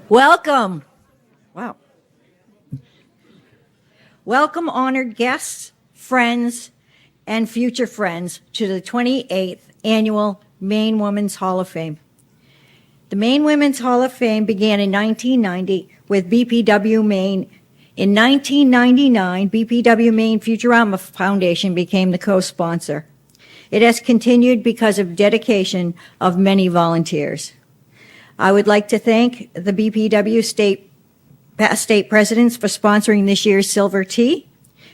Welcome. Wow. Welcome, honored guests, friends, and future friends to the 28th Annual Maine Women's Hall of Fame. The Maine Women's Hall of Fame began in 1990 with BPW Maine. In 1999, BPW Maine Futurama Foundation became the co-sponsor. It has continued because of dedication of many volunteers. I would like to thank the BPW past state presidents for sponsoring this year's Silver Tea,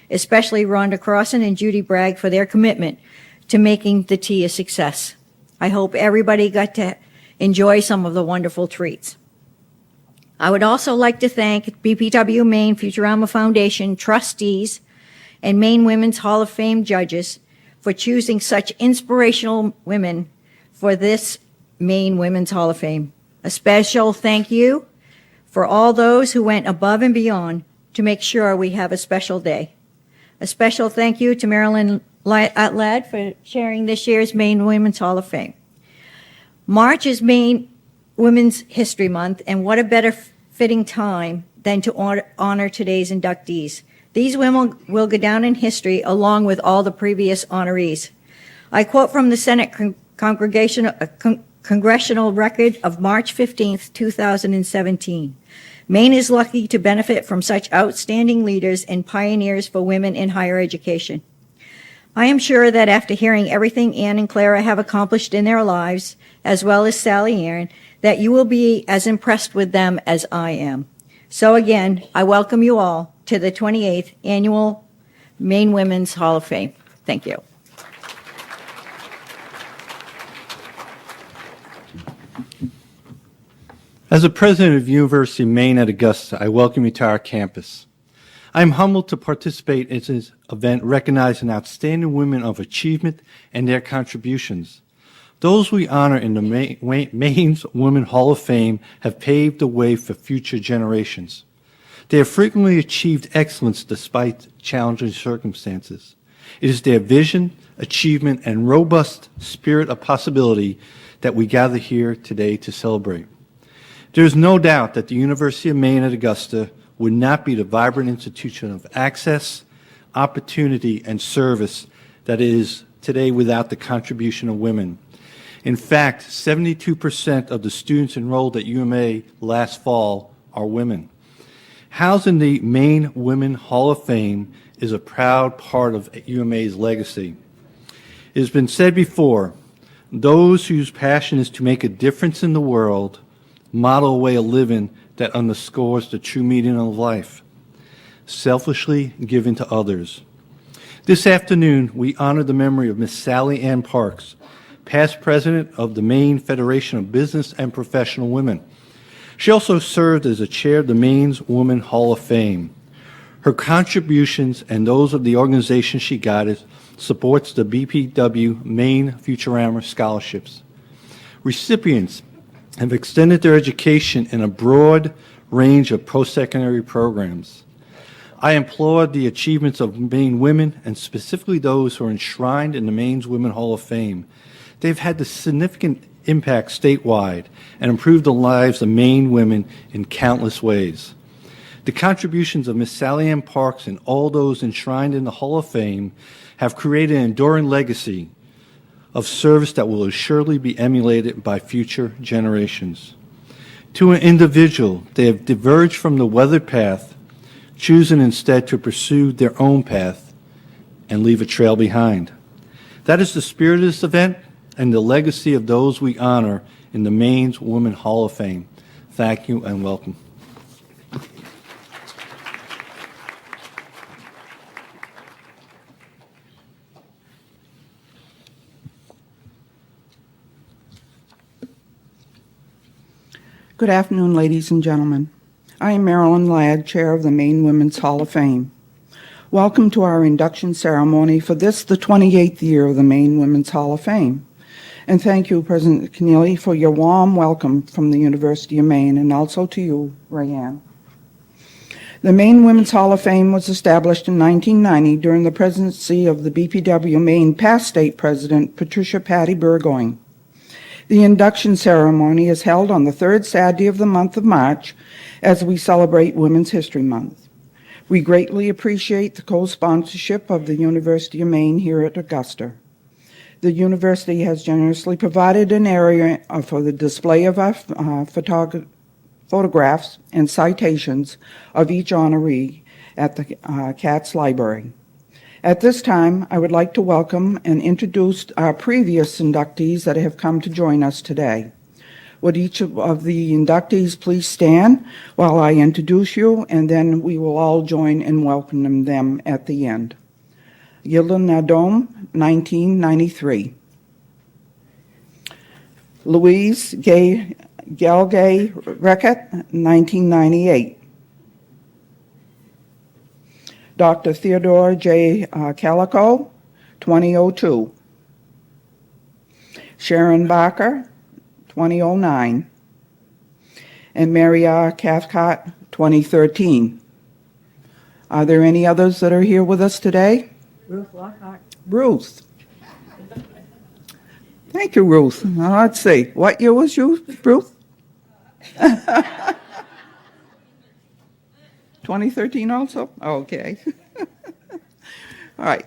especially Rhonda Crossan and Judy Bragg for their commitment to making the tea a success. I hope everybody got to enjoy some of the wonderful treats. I would also like to thank BPW Maine Futurama Foundation trustees and Maine Women's Hall of Fame judges for choosing such inspirational women for this Maine Women's Hall of Fame. A special thank you for all those who went above and beyond to make sure we have a special day. A special thank you to Marilyn Ladd for sharing this year's Maine Women's Hall of Fame. March is Maine Women's History Month, and what a better fitting time than to honor today's inductees. These women will go down in history along with all the previous honorees. I quote from the Senate Congressional Record of March 15th, 2017. Maine is lucky to benefit from such outstanding leaders and pioneers for women in higher education. I am sure that after hearing everything Ann and Clara have accomplished in their lives, as well as Sally Aaron, that you will be as impressed with them as I am. So again, I welcome you all to the 28th Annual Maine Women's Hall of Fame. Thank you. As the president of University of Maine at Augusta, I welcome you to our campus. I am humbled to participate in this event recognizing outstanding women of achievement and their contributions. Those we honor in the Maine's Women Hall of Fame have paved the way for future generations. They have frequently achieved excellence despite challenging circumstances. It is their vision, achievement, and robust spirit of possibility that we gather here today to celebrate. There is no doubt that the University of Maine at Augusta would not be the vibrant institution of access, opportunity, and service that it is today without the contribution of women. In fact, 72% of the students enrolled at UMA last fall are women. Housing the Maine Women Hall of Fame is a proud part of UMA's legacy. It has been said before, those whose passion is to make a difference in the world model a way of living that underscores the true meaning of life, selfishly giving to others. This afternoon, we honor the memory of Miss Sally Ann Parks, past president of the Maine Federation of Business and Professional Women. She also served as the chair of the Maine's Women Hall of Fame. Her contributions and those of the organization she guided supports the BPW Maine Futurama scholarships. Recipients have extended their education in a broad range of post-secondary programs. I applaud the achievements of Maine women, and specifically those who are enshrined in the Maine's Women Hall of Fame. They've had a significant impact statewide and improved the lives of Maine women in countless ways. The contributions of Miss Sally Ann Parks and all those enshrined in the Hall of Fame have created an enduring legacy of service that will assuredly be emulated by future generations. To an individual, they have diverged from the weathered path, choosing instead to pursue their own path and leave a trail behind. That is the spirit of this event and the legacy of those we honor in the Maine's Women Hall of Fame. Thank you and welcome. Good afternoon, ladies and gentlemen. I am Marilyn Ladd, Chair of the Maine Women's Hall of Fame. Welcome to our induction ceremony for this, the 28th year of the Maine Women's Hall of Fame. And thank you, President Keneally, for your warm welcome from the University of Maine, and also to you, Rayanne. The Maine Women's Hall of Fame was established in 1990 during the presidency of the BPW Maine past state president, Patricia Patty Burgoyne. The induction ceremony is held on the third Saturday of the month of March as we celebrate Women's History Month. We greatly appreciate the co-sponsorship of the University of Maine here at Augusta. The university has generously provided an area for the display of our photographs and citations of each honoree at the Katz Library. At this time, I would like to welcome and introduce our previous inductees that have come to join us today. Would each of the inductees please stand while I introduce you, and then we will all join in welcoming them at the end. Gilda Nadom, 1993. Louise Gelgay Reckett, 1998. Dr. Theodore J. Calico, 2002. Sharon Barker, 2009. And Maria Cathcart, 2013. Are there any others that are here with us today? Ruth Lockhart. Ruth. Thank you, Ruth. Now, let's see. What year was you, Ruth? 2013 also? Okay. All right.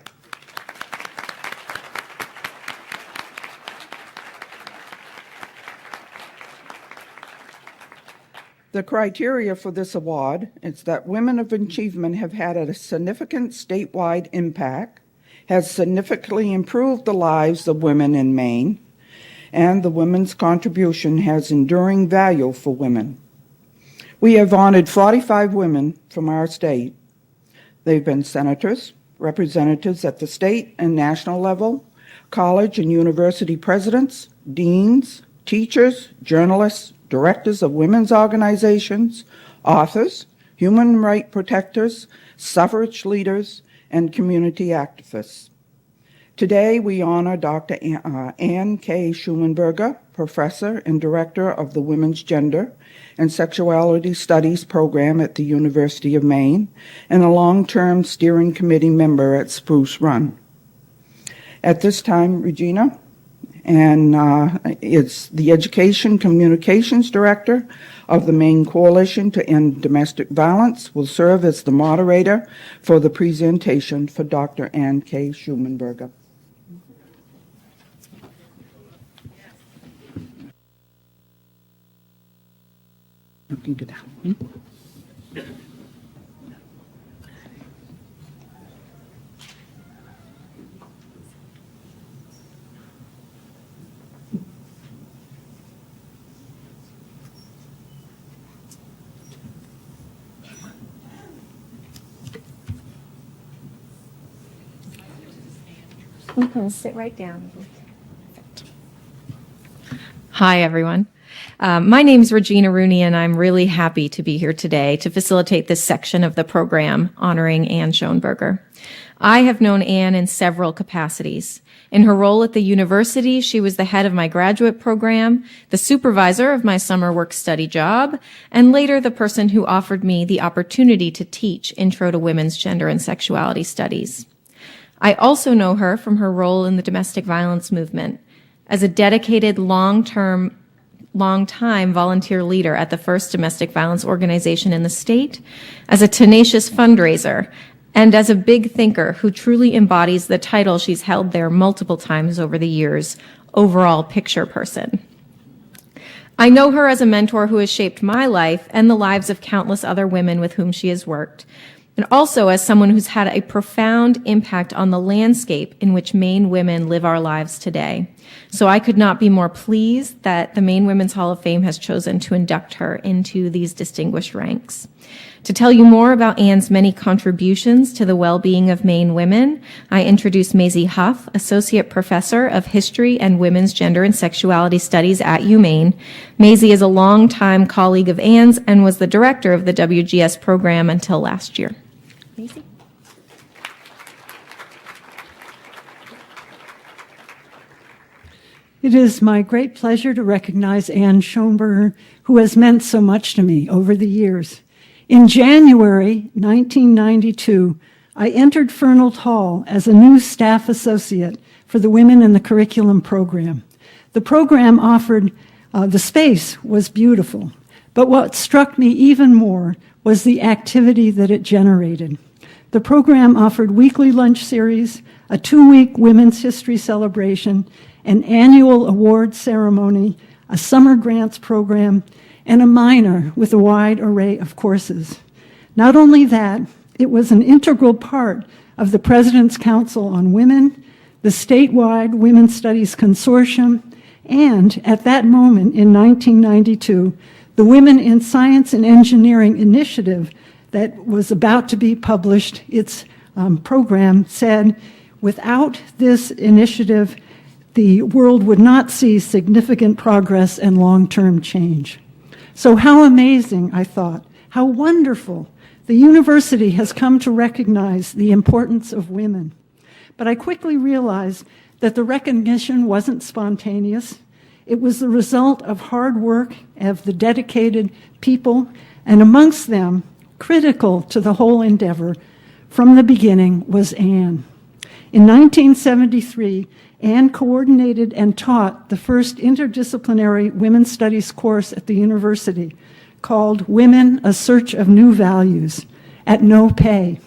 The criteria for this award is that women of achievement have had a significant statewide impact, has significantly improved the lives of women in Maine, and the women's contribution has enduring value for women. We have honored 45 women from our state. They've been senators, representatives at the state and national level, college and university presidents, deans, teachers, journalists, directors of women's organizations, authors, human rights protectors, suffrage leaders, and community activists. Today, we honor Dr. Ann K. Schonberger, professor and director of the Women's Gender and Sexuality Studies program at the University of Maine, and a long-term steering committee member at Spruce Run. At this time, Regina, and is the Education Communications Director of the Maine Coalition to End Domestic Violence, will serve as the moderator for the presentation for Dr. Ann K. Schonberger. You can get down. Sit right down. Hi, everyone. My name is Regina Rooney, and I'm really happy to be here today to facilitate this section of the program honoring Ann Schonberger. I have known Ann in several capacities. In her role at the university, she was the head of my graduate program, the supervisor of my summer work-study job, and later the person who offered me the opportunity to teach Intro to Women's Gender and Sexuality Studies. I also know her from her role in the domestic violence movement as a dedicated, long-time volunteer leader at the first domestic violence organization in the state, as a tenacious fundraiser, and as a big thinker who truly embodies the title she's held there multiple times over the years, overall picture person. I know her as a mentor who has shaped my life and the lives of countless other women with whom she has worked, and also as someone who's had a profound impact on the landscape in which Maine women live our lives today. So I could not be more pleased that the Maine Women's Hall of Fame has chosen to induct her into these distinguished ranks. To tell you more about Ann's many contributions to the well-being of Maine women, I introduce Maisie Huff, Associate Professor of History and Women's Gender and Sexuality Studies at UMaine. Maisie is a longtime colleague of Ann's and was the director of the WGS program until last year. Maisie? It is my great pleasure to recognize Ann Schonberger, who has meant so much to me over the years. In January 1992, I entered Fernald Hall as a new staff associate for the Women in the Curriculum program. The program offered, the space was beautiful, but what struck me even more was the activity that it generated. The program offered weekly lunch series, a 2-week women's history celebration, an annual award ceremony, a summer grants program, and a minor with a wide array of courses. Not only that, it was an integral part of the President's Council on Women, the statewide Women's Studies Consortium, and at that moment in 1992, the Women in Science and Engineering Initiative that was about to be published, its program said, without this initiative, the world would not see significant progress and long-term change. So how amazing, I thought, how wonderful. The university has come to recognize the importance of women. But I quickly realized that the recognition wasn't spontaneous. It was the result of hard work of the dedicated people, and amongst them, critical to the whole endeavor from the beginning was Anne. In 1973, Anne coordinated and taught the first interdisciplinary women's studies course at the university called Women, A Search of New Values, at no pay.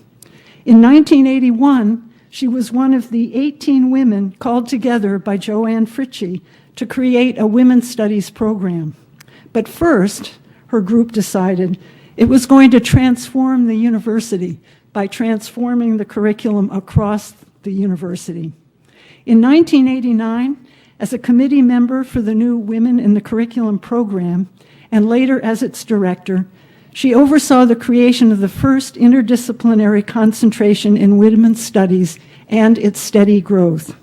In 1981, she was one of the 18 women called together by Joanne Fritchie to create a women's studies program. But first, her group decided it was going to transform the university by transforming the curriculum across the university. In 1989, as a committee member for the new Women in the Curriculum program, and later as its director, she oversaw the creation of the first interdisciplinary concentration in women's studies and its steady growth.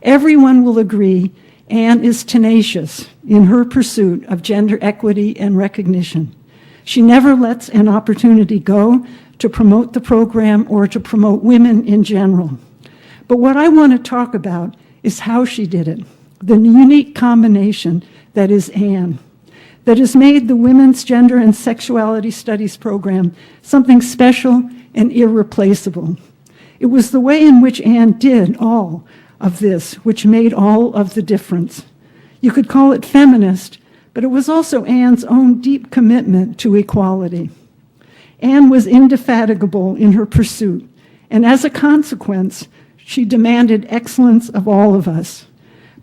Everyone will agree Anne is tenacious in her pursuit of gender equity and recognition. She never lets an opportunity go to promote the program or to promote women in general. But what I want to talk about is how she did it, the unique combination that is Anne, that has made the Women's Gender and Sexuality Studies program something special and irreplaceable. It was the way in which Anne did all of this which made all of the difference. You could call it feminist, but it was also Anne's own deep commitment to equality. Anne was indefatigable in her pursuit, and as a consequence, she demanded excellence of all of us.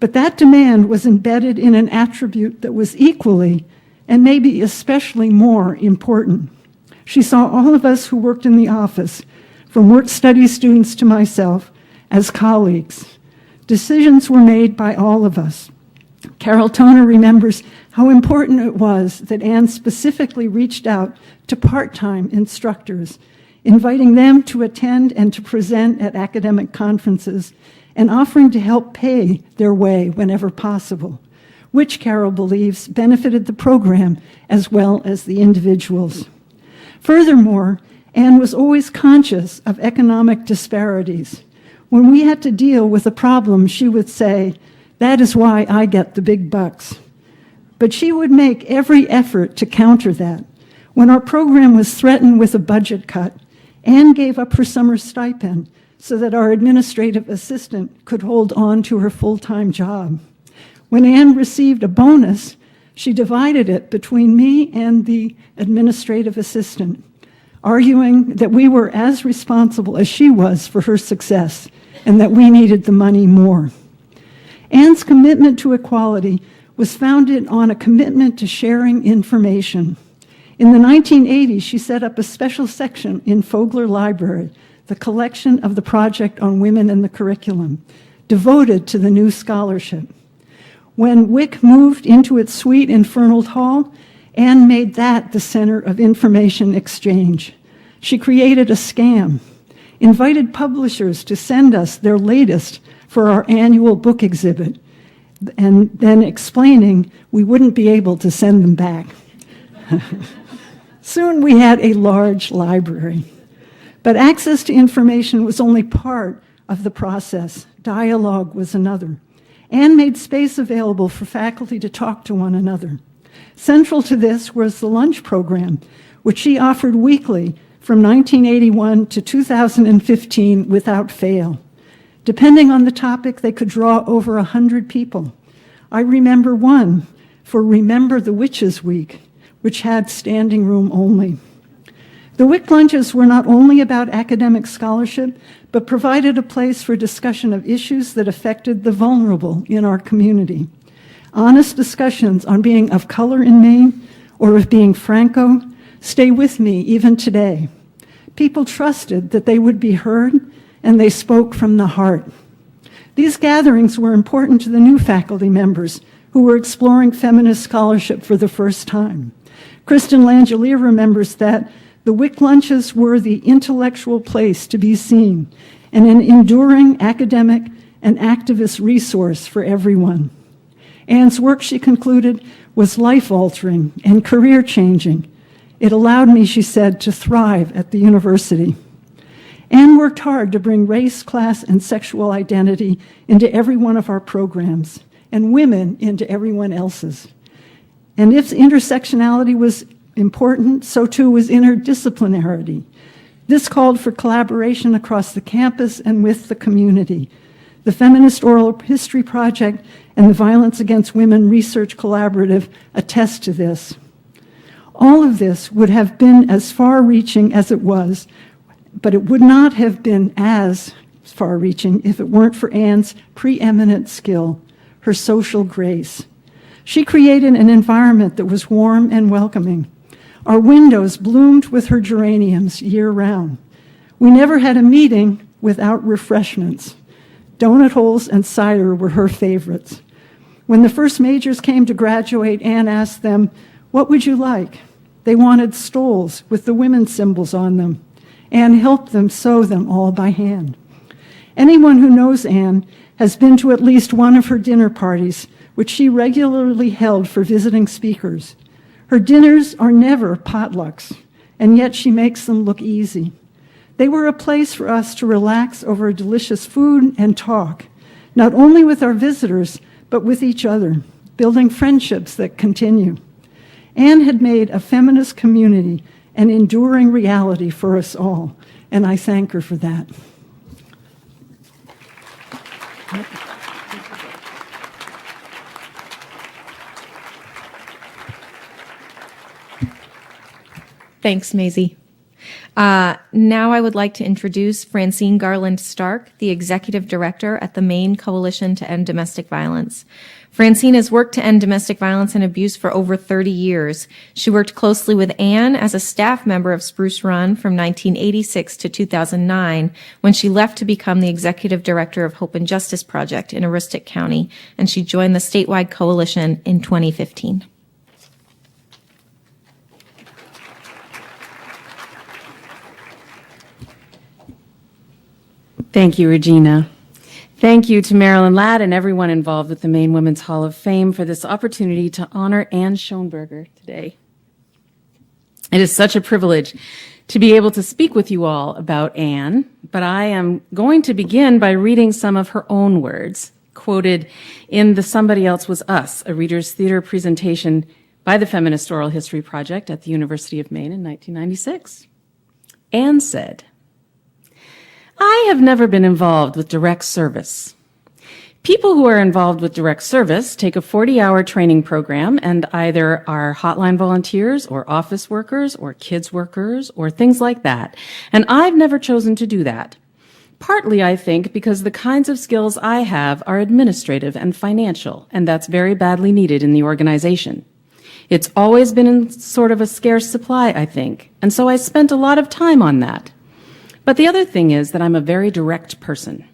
But that demand was embedded in an attribute that was equally, and maybe especially more important. She saw all of us who worked in the office, from work study students to myself, as colleagues. Decisions were made by all of us. Carol Toner remembers how important it was that Anne specifically reached out to part-time instructors, inviting them to attend and to present at academic conferences, and offering to help pay their way whenever possible, which Carol believes benefited the program as well as the individuals. Furthermore, Anne was always conscious of economic disparities. When we had to deal with a problem, she would say, "That is why I get the big bucks." But she would make every effort to counter that. When our program was threatened with a budget cut, Anne gave up her summer stipend so that our administrative assistant could hold on to her full-time job. When Anne received a bonus, she divided it between me and the administrative assistant, arguing that we were as responsible as she was for her success and that we needed the money more. Anne's commitment to equality was founded on a commitment to sharing information. In the 1980s, she set up a special section in Fogler Library, the collection of the Project on Women in the Curriculum, devoted to the new scholarship. When WIC moved into its suite in Fernald Hall, Anne made that the center of information exchange. She created a scam, invited publishers to send us their latest for our annual book exhibit, and then explaining we wouldn't be able to send them back. Soon we had a large library. But access to information was only part of the process. Dialogue was another. Anne made space available for faculty to talk to one another. Central to this was the lunch program, which she offered weekly from 1981 to 2015 without fail. Depending on the topic, they could draw over 100 people. I remember one for Remember the Witches Week, which had standing room only. The WIC lunches were not only about academic scholarship, but provided a place for discussion of issues that affected the vulnerable in our community. Honest discussions on being of color in Maine or of being Franco stay with me even today. People trusted that they would be heard, and they spoke from the heart. These gatherings were important to the new faculty members who were exploring feminist scholarship for the first time. Kristen Langelier remembers that the WIC lunches were the intellectual place to be seen and an enduring academic and activist resource for everyone. Anne's work, she concluded, was life-altering and career-changing. It allowed me, she said, to thrive at the university. Anne worked hard to bring race, class, and sexual identity into every one of our programs, and women into everyone else's. And if intersectionality was important, so too was interdisciplinarity. This called for collaboration across the campus and with the community. The Feminist Oral History Project and the Violence Against Women Research Collaborative attest to this. All of this would have been as far-reaching as it was, but it would not have been as far-reaching if it weren't for Anne's preeminent skill, her social grace. She created an environment that was warm and welcoming. Our windows bloomed with her geraniums year-round. We never had a meeting without refreshments. Donut holes and cider were her favorites. When the first majors came to graduate, Anne asked them, "What would you like?" They wanted stoles with the women's symbols on them. Anne helped them sew them all by hand. Anyone who knows Anne has been to at least one of her dinner parties, which she regularly held for visiting speakers. Her dinners are never potlucks, and yet she makes them look easy. They were a place for us to relax over delicious food and talk, not only with our visitors, but with each other, building friendships that continue. Anne had made a feminist community an enduring reality for us all, and I thank her for that. Thanks, Maisie. Now I would like to introduce Francine Garland Stark, the Executive Director at the Maine Coalition to End Domestic Violence. Francine has worked to end domestic violence and abuse for over 30 years. She worked closely with Anne as a staff member of Spruce Run from 1986 to 2009, when she left to become the Executive Director of Hope and Justice Project in Aroostook County, and she joined the statewide coalition in 2015. Thank you, Regina. Thank you to Marilyn Ladd and everyone involved with the Maine Women's Hall of Fame for this opportunity to honor Anne Schonberger today. It is such a privilege to be able to speak with you all about Anne, but I am going to begin by reading some of her own words, quoted in the Somebody Else Was Us, a Reader's Theater presentation by the Feminist Oral History Project at the University of Maine in 1996. Anne said, "I have never been involved with direct service. People who are involved with direct service take a 40-hour training program and either are hotline volunteers or office workers or kids workers or things like that. And I've never chosen to do that. Partly, I think, because the kinds of skills I have are administrative and financial, and that's very badly needed in the organization. It's always been in sort of a scarce supply, I think, and so I spent a lot of time on that. But the other thing is that I'm a very direct person.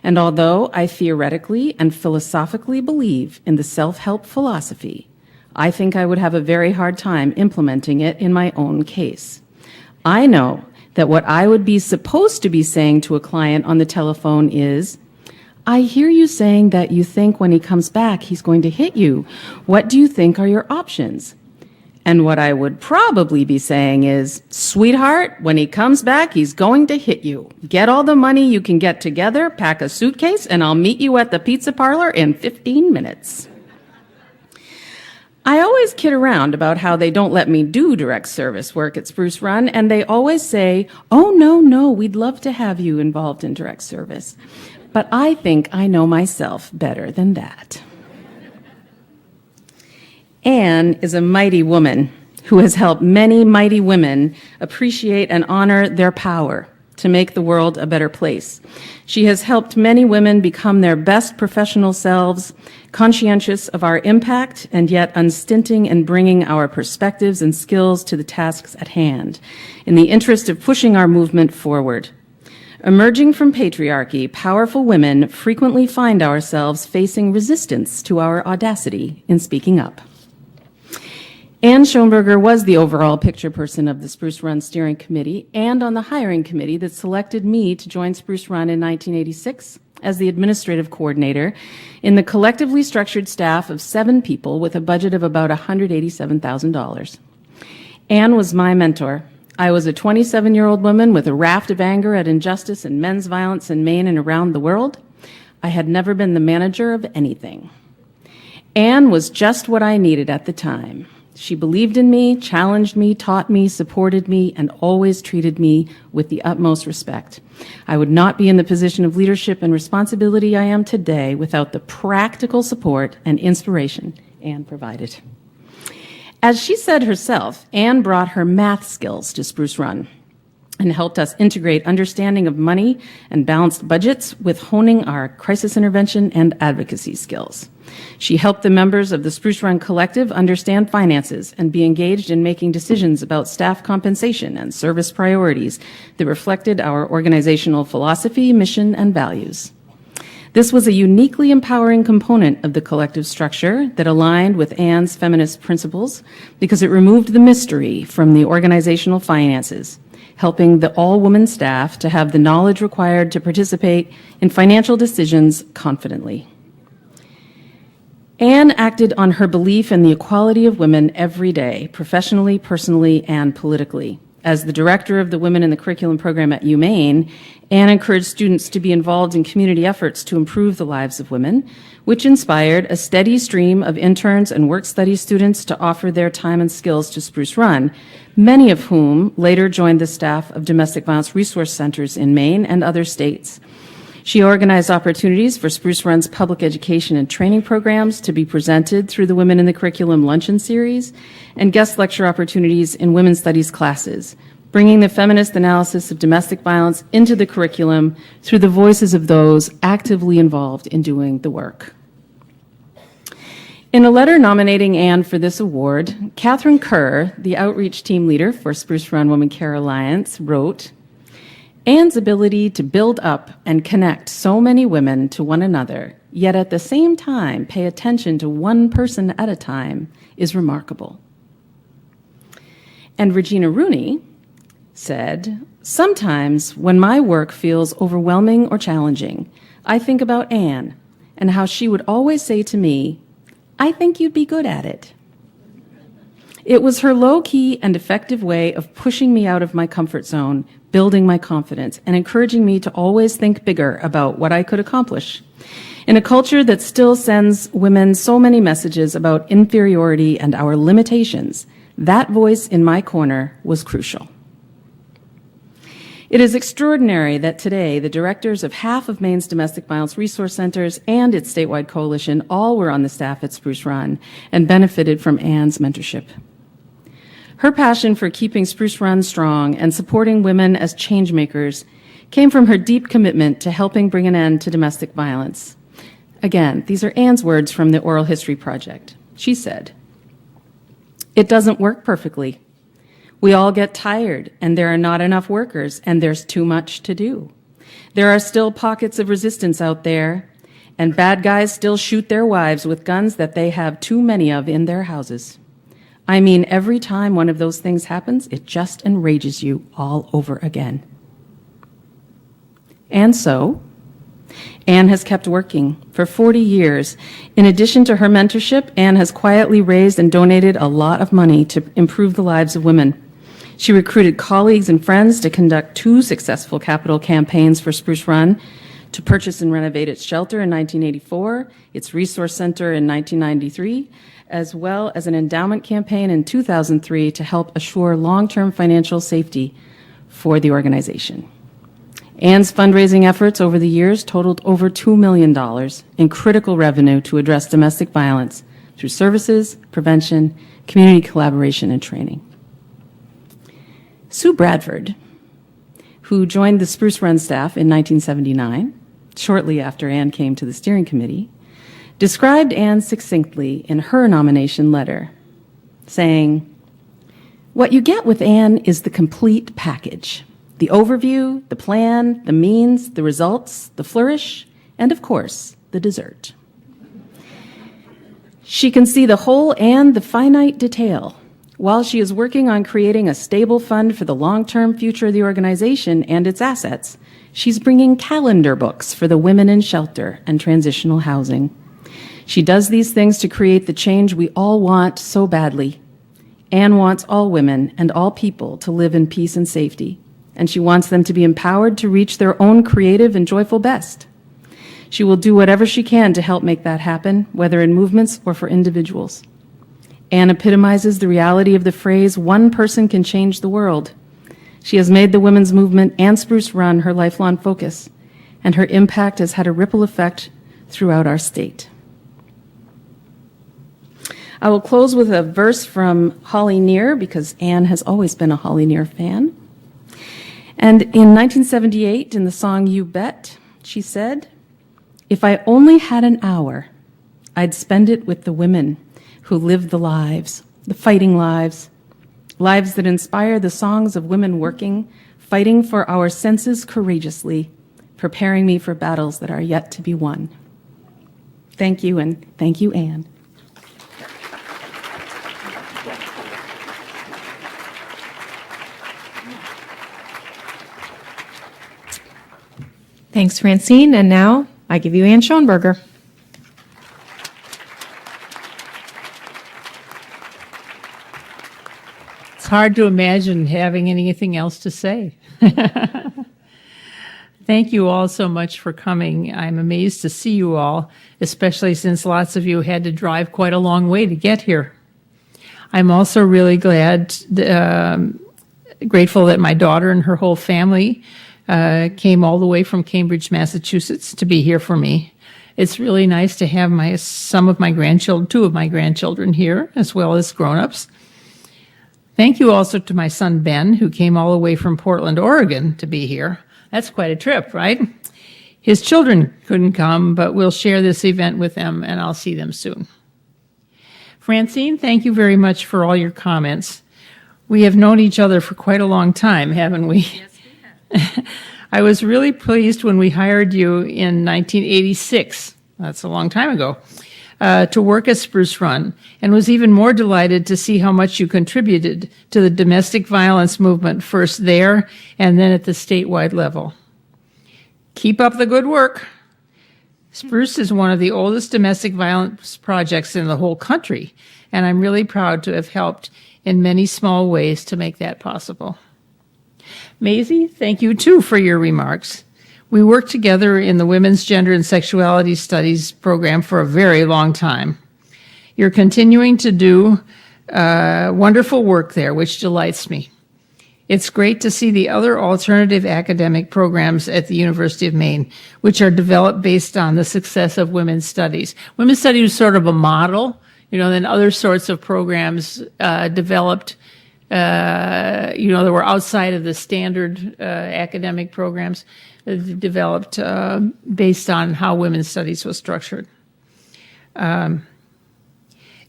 And although I theoretically and philosophically believe in the self-help philosophy, I think I would have a very hard time implementing it in my own case. I know that what I would be supposed to be saying to a client on the telephone is, I hear you saying that you think when he comes back he's going to hit you. What do you think are your options? And what I would probably be saying is, sweetheart, when he comes back, he's going to hit you. Get all the money you can get together, pack a suitcase, and I'll meet you at the pizza parlor in 15 minutes. I always kid around about how they don't let me do direct service work at Spruce Run, and they always say, "Oh, no, we'd love to have you involved in direct service." But I think I know myself better than that. Anne is a mighty woman who has helped many mighty women appreciate and honor their power to make the world a better place. She has helped many women become their best professional selves, conscientious of our impact and yet unstinting in bringing our perspectives and skills to the tasks at hand, in the interest of pushing our movement forward. Emerging from patriarchy, powerful women frequently find ourselves facing resistance to our audacity in speaking up. Anne Schonberger was the overall picture person of the Spruce Run Steering Committee and on the hiring committee that selected me to join Spruce Run in 1986 as the administrative coordinator in the collectively structured staff of 7 people with a budget of about $187,000. Anne was my mentor. I was a 27-year-old woman with a raft of anger at injustice and men's violence in Maine and around the world. I had never been the manager of anything. Anne was just what I needed at the time. She believed in me, challenged me, taught me, supported me, and always treated me with the utmost respect. I would not be in the position of leadership and responsibility I am today without the practical support and inspiration Anne provided. As she said herself, Anne brought her math skills to Spruce Run and helped us integrate understanding of money and balanced budgets with honing our crisis intervention and advocacy skills. She helped the members of the Spruce Run Collective understand finances and be engaged in making decisions about staff compensation and service priorities that reflected our organizational philosophy, mission, and values. This was a uniquely empowering component of the collective structure that aligned with Anne's feminist principles because it removed the mystery from the organizational finances, helping the all-woman staff to have the knowledge required to participate in financial decisions confidently. Anne acted on her belief in the equality of women every day, professionally, personally, and politically. As the director of the Women in the Curriculum program at Maine, Anne encouraged students to be involved in community efforts to improve the lives of women, which inspired a steady stream of interns and work-study students to offer their time and skills to Spruce Run, many of whom later joined the staff of domestic violence resource centers in Maine and other states. She organized opportunities for Spruce Run's public education and training programs to be presented through the Women in the Curriculum Luncheon Series and guest lecture opportunities in women's studies classes, bringing the feminist analysis of domestic violence into the curriculum through the voices of those actively involved in doing the work. In a letter nominating Anne for this award, Catherine Kerr, the outreach team leader for Spruce Run Women Care Alliance, wrote, "Anne's ability to build up and connect so many women to one another, yet at the same time pay attention to one person at a time, is remarkable." And Regina Rooney said, "Sometimes when my work feels overwhelming or challenging, I think about Anne and how she would always say to me, 'I think you'd be good at it.' It was her low-key and effective way of pushing me out of my comfort zone, building my confidence, and encouraging me to always think bigger about what I could accomplish. In a culture that still sends women so many messages about inferiority and our limitations, that voice in my corner was crucial." It is extraordinary that today the directors of half of Maine's domestic violence resource centers and its statewide coalition all were on the staff at Spruce Run and benefited from Anne's mentorship. Her passion for keeping Spruce Run strong and supporting women as change makers came from her deep commitment to helping bring an end to domestic violence. Again, these are Anne's words from the Oral History Project. She said, "It doesn't work perfectly. We all get tired, and there are not enough workers, and there's too much to do. There are still pockets of resistance out there, and bad guys still shoot their wives with guns that they have too many of in their houses. I mean, every time one of those things happens, it just enrages you all over again." And so, Anne has kept working for 40 years. In addition to her mentorship, Anne has quietly raised and donated a lot of money to improve the lives of women. She recruited colleagues and friends to conduct 2 successful capital campaigns for Spruce Run, to purchase and renovate its shelter in 1984, its resource center in 1993, as well as an endowment campaign in 2003 to help assure long-term financial safety for the organization. Ann's fundraising efforts over the years totaled over $2 million in critical revenue to address domestic violence through services, prevention, community collaboration, and training. Sue Bradford, who joined the Spruce Run staff in 1979, shortly after Ann came to the steering committee, described Ann succinctly in her nomination letter, saying, "What you get with Ann is the complete package. The overview, the plan, the means, the results, the flourish, and of course, the dessert. She can see the whole and the finite detail. While she is working on creating a stable fund for the long-term future of the organization and its assets, she's bringing calendar books for the women in shelter and transitional housing. She does these things to create the change we all want so badly. Ann wants all women and all people to live in peace and safety, and she wants them to be empowered to reach their own creative and joyful best. She will do whatever she can to help make that happen, whether in movements or for individuals. Ann epitomizes the reality of the phrase, one person can change the world. She has made the women's movement and Spruce Run her lifelong focus, and her impact has had a ripple effect throughout our state." I will close with a verse from Holly Near, because Ann has always been a Holly Near fan. And in 1978, in the song You Bet, she said, "If I only had an hour, I'd spend it with the women who live the lives, the fighting lives, lives that inspire the songs of women working, fighting for our senses courageously, preparing me for battles that are yet to be won." Thank you, and thank you, Ann. Thanks, Francine. And now I give you Ann Schonberger. It's hard to imagine having anything else to say. Thank you all so much for coming. I'm amazed to see you all, especially since lots of you had to drive quite a long way to get here. I'm also really grateful that my daughter and her whole family came all the way from Cambridge, Massachusetts to be here for me. It's really nice to have two of my grandchildren here, as well as grown-ups. Thank you also to my son, Ben, who came all the way from Portland, Oregon to be here. That's quite a trip, right? His children couldn't come, but we'll share this event with them, and I'll see them soon. Francine, thank you very much for all your comments. We have known each other for quite a long time, haven't we? Yes, we have. I was really pleased when we hired you in 1986, that's a long time ago, to work at Spruce Run, and was even more delighted to see how much you contributed to the domestic violence movement, first there and then at the statewide level. Keep up the good work. Spruce is one of the oldest domestic violence projects in the whole country, and I'm really proud to have helped in many small ways to make that possible. Maisie, thank you too for your remarks. We worked together in the Women's Gender and Sexuality Studies program for a very long time. You're continuing to do wonderful work there, which delights me. It's great to see the other alternative academic programs at the University of Maine, which are developed based on the success of women's studies. Women's studies is sort of a model, then other sorts of programs developed, that were outside of the standard academic programs, developed based on how women's studies was structured.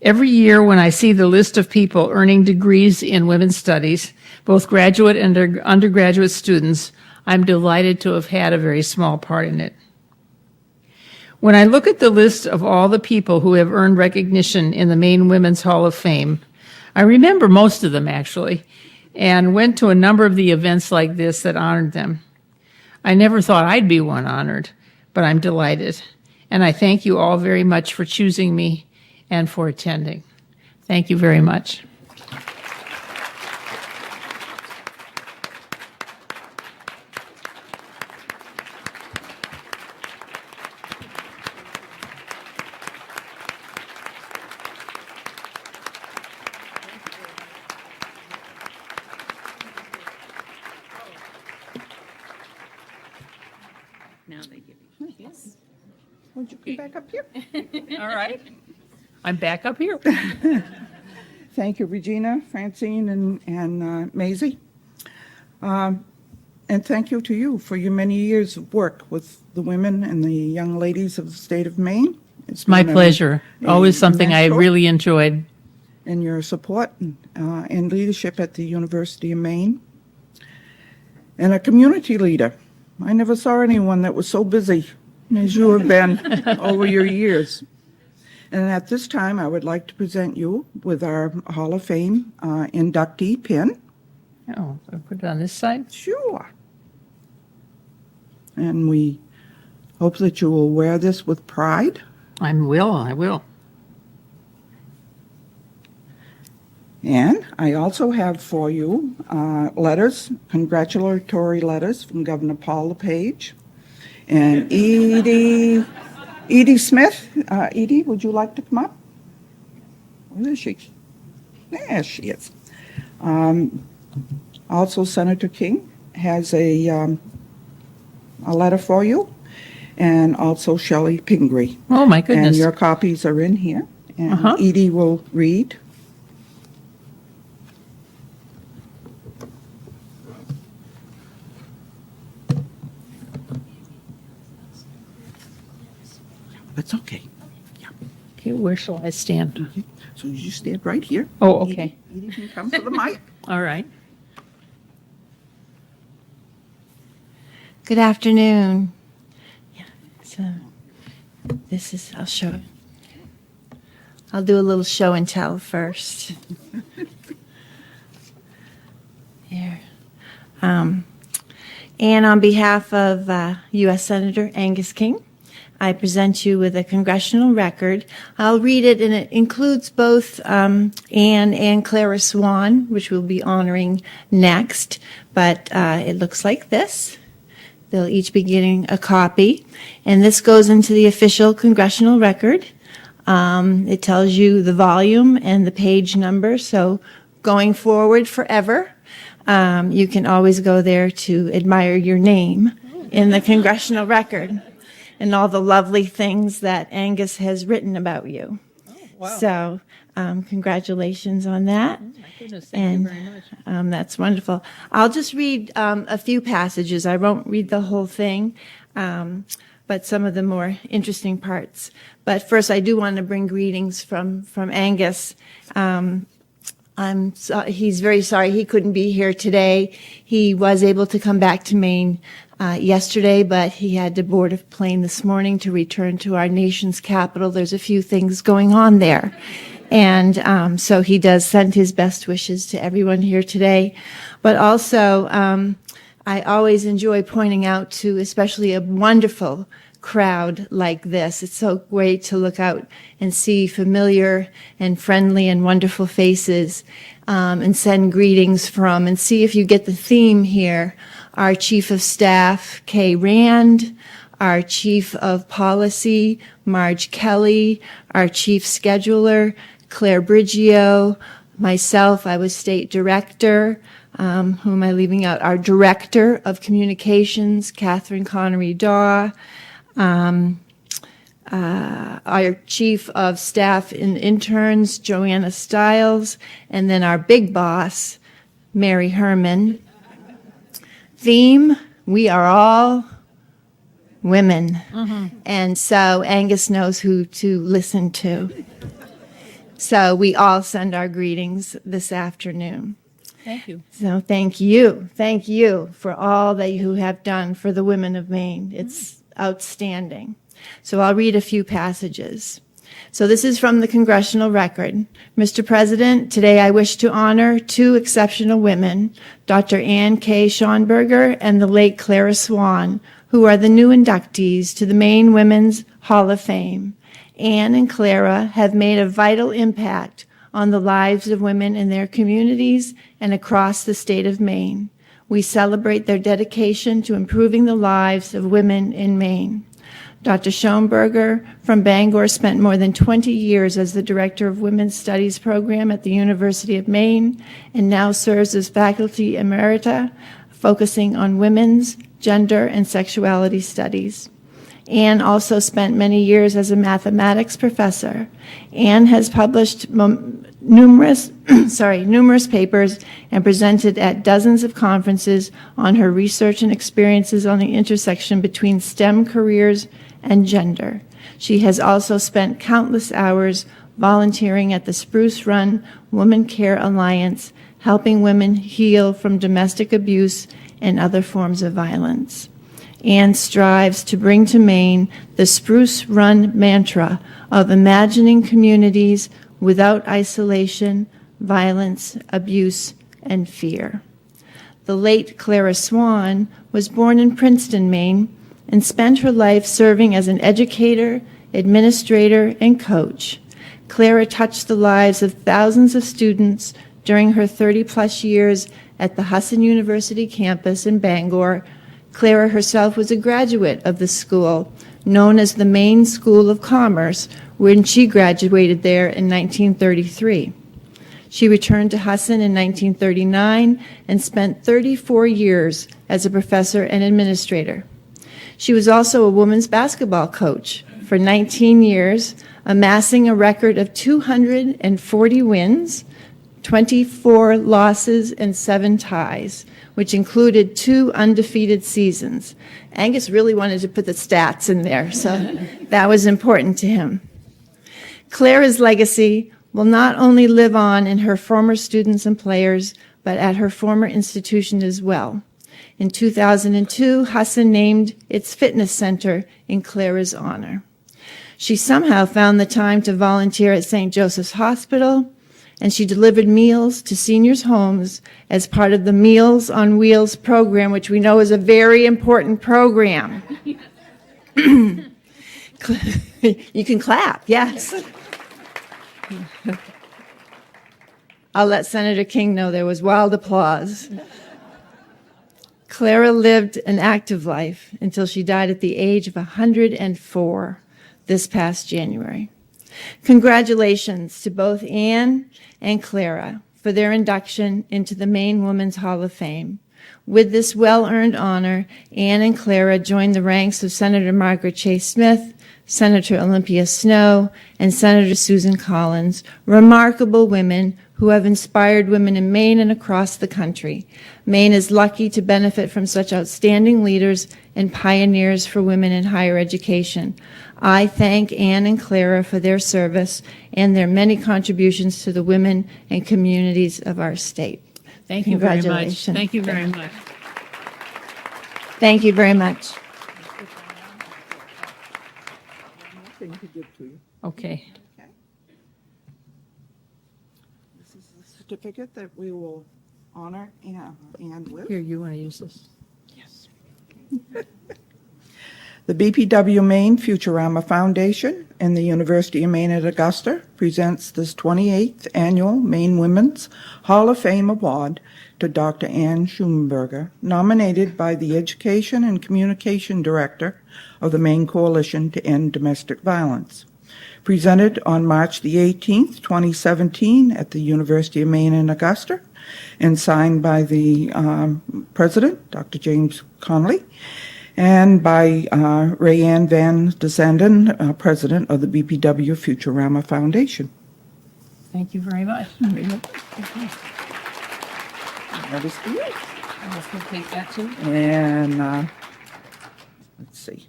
Every year when I see the list of people earning degrees in women's studies, both graduate and undergraduate students, I'm delighted to have had a very small part in it. When I look at the list of all the people who have earned recognition in the Maine Women's Hall of Fame, I remember most of them actually, and went to a number of the events like this that honored them. I never thought I'd be one honored, but I'm delighted. And I thank you all very much for choosing me and for attending. Thank you very much. Would you come back up here? All right. I'm back up here. Thank you, Regina, Francine, and Maisie. And thank you to you for your many years of work with the women and the young ladies of the state of Maine. It's My been pleasure. Always something I mentor. really enjoyed. And your support and leadership at the University of Maine. And a community leader. I never saw anyone that was so busy as you have been over your years. And at this time, I would like to present you with our Hall of Fame inductee pin. Oh, I'll put it on this side. Sure. And we hope that you will wear this with pride. I will. And I also have for you letters, congratulatory letters from Governor Paul LePage and Edie Smith. Edie, would you like to come up? Where is she? There she is. Also, Senator King has a letter for you, and also Shelley Pingree. Oh, my goodness. And your copies are in here, and Uh-huh. Edie will read. That's okay. Okay, where shall I stand? So you stand right here. Oh, okay. Edie can come to the mic. All right. Good afternoon. Yeah, so I'll show it. I'll do a little show and tell first. Here. And on behalf of U.S. Senator Angus King, I present you with a congressional record. I'll read it, and it includes both Anne and Clara Swan, which we'll be honoring next. But it looks like this. They'll each be getting a copy, and this goes into the official congressional record. It tells you the volume and the page number, so going forward forever, you can always go there to admire your name in the congressional record and all the lovely things that Angus has written about you. So congratulations on that. My goodness, thank you very much. That's wonderful. I'll just read a few passages. I won't read the whole thing, but some of the more interesting parts. But first, I do want to bring greetings from Angus. He's very sorry he couldn't be here today. He was able to come back to Maine yesterday, but he had to board a plane this morning to return to our nation's capital. There's a few things going on there. And so he does send his best wishes to everyone here today. But also, I always enjoy pointing out to especially a wonderful crowd like this. It's so great to look out and see familiar and friendly and wonderful faces and send greetings from, and see if you get the theme here. Our Chief of Staff, Kay Rand, our Chief of Policy, Marge Kelly, our Chief Scheduler, Claire Briggio, myself, I was State Director. Who am I leaving out? Our Director of Communications, Catherine Connery-Daw, our Chief of Staff and Interns, Joanna Stiles, and then our big boss, Mary Herman. Theme, we are all women. And so Angus knows who to listen to. So we all send our greetings this afternoon. Thank you. So thank you for all that you have done for the women of Maine. It's outstanding. So I'll read a few passages. So this is from the congressional record. Mr. President, today I wish to honor two exceptional women, Dr. Ann K. Schonberger and the late Clara Swan, who are the new inductees to the Maine Women's Hall of Fame. Ann and Clara have made a vital impact on the lives of women in their communities and across the state of Maine. We celebrate their dedication to improving the lives of women in Maine. Dr. Schonberger from Bangor spent more than 20 years as the Director of Women's Studies Program at the University of Maine and now serves as faculty emerita, focusing on women's, gender, and sexuality studies. Anne also spent many years as a mathematics professor. Anne has published numerous papers and presented at dozens of conferences on her research and experiences on the intersection between STEM careers and gender. She has also spent countless hours volunteering at the Spruce Run Woman Care Alliance, helping women heal from domestic abuse and other forms of violence. Anne strives to bring to Maine the Spruce Run mantra of imagining communities without isolation, violence, abuse, and fear. The late Clara Swan was born in Princeton, Maine, and spent her life serving as an educator, administrator, and coach. Clara touched the lives of thousands of students during her 30-plus years at the Husson University campus in Bangor. Clara herself was a graduate of the school, known as the Maine School of Commerce, when she graduated there in 1933. She returned to Husson in 1939 and spent 34 years as a professor and administrator. She was also a women's basketball coach for 19 years, amassing a record of 240 wins, 24 losses, and 7 ties, which included 2 undefeated seasons. Angus really wanted to put the stats in there, so that was important to him. Clara's legacy will not only live on in her former students and players, but at her former institution as well. In 2002, Husson named its fitness center in Clara's honor. She somehow found the time to volunteer at St. Joseph's Hospital, and she delivered meals to seniors' homes as part of the Meals on Wheels program, which we know is a very important program. You can clap, yes. I'll let Senator King know there was wild applause. Clara lived an active life until she died at the age of 104 this past January. Congratulations to both Anne and Clara for their induction into the Maine Women's Hall of Fame. With this well-earned honor, Anne and Clara joined the ranks of Senator Margaret Chase Smith, Senator Olympia Snowe, and Senator Susan Collins, remarkable women who have inspired women in Maine and across the country. Maine is lucky to benefit from such outstanding leaders and pioneers for women in higher education. I thank Anne and Clara for their service and their many contributions to the women and communities of our state. Thank you very much. Congratulations. Thank you very much. Thank you very much. Okay. This is the certificate that we will honor Anne with. Here, you want to use this? Yes. The BPW Maine Futurama Foundation and the University of Maine at Augusta presents this 28th Annual Maine Women's Hall of Fame Award to Dr. Anne Schonberger, nominated by the Education and Communication Director of the Maine Coalition to End Domestic Violence. Presented on March the 18th, 2017 at the University of Maine in Augusta, and signed by the President, Dr. James Connolly, and by Rayanne Van Desanden, President of the BPW Futurama Foundation. Thank you very much. That is for you. I'm just going to take that too. And let's see.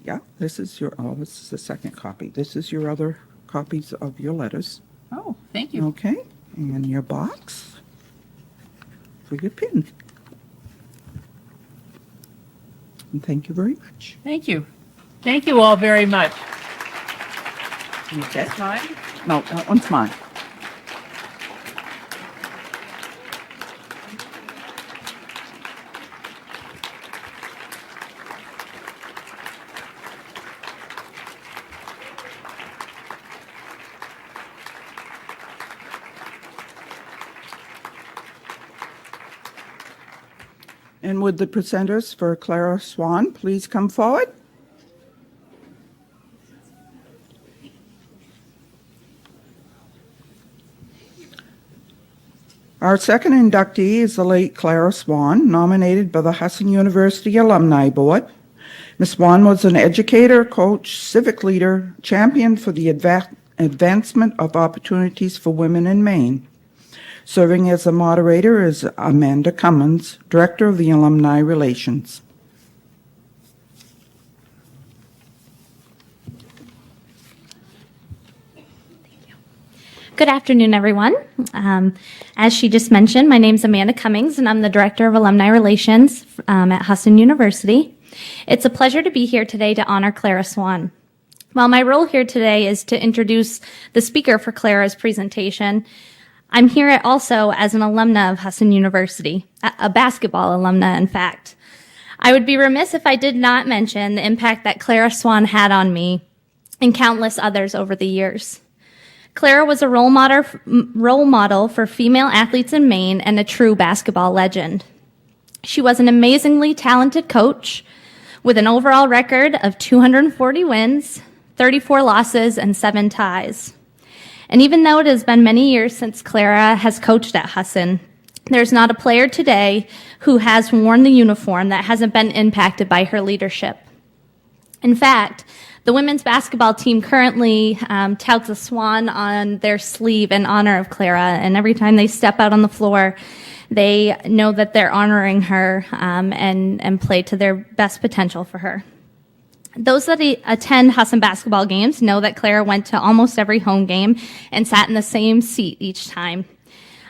Yeah, this is this is the second copy. This is your other copies of your letters. Oh, thank you. Okay, and your box for your pin. And thank you very much. Thank you. Thank you all very much. Okay. That's mine. No, that one's mine. And would the presenters for Clara Swan please come forward? Our second inductee is the late Clara Swan, nominated by the Husson University Alumni Board. Ms. Swan was an educator, coach, civic leader, champion for the advancement of opportunities for women in Maine. Serving as a moderator is Amanda Cummins, Director of the Alumni Relations. Good afternoon, everyone. As she just mentioned, my name is Amanda Cummings, and I'm the Director of Alumni Relations at Husson University. It's a pleasure to be here today to honor Clara Swan. While my role here today is to introduce the speaker for Clara's presentation, I'm here also as an alumna of Husson University, a basketball alumna, in fact. I would be remiss if I did not mention the impact that Clara Swan had on me and countless others over the years. Clara was a role model for female athletes in Maine and a true basketball legend. She was an amazingly talented coach with an overall record of 240 wins, 34 losses, and 7 ties. And even though it has been many years since Clara has coached at Husson, there's not a player today who has worn the uniform that hasn't been impacted by her leadership. In fact, the women's basketball team currently touts a swan on their sleeve in honor of Clara, and every time they step out on the floor, they know that they're honoring her and play to their best potential for her. Those that attend Husson basketball games know that Clara went to almost every home game and sat in the same seat each time.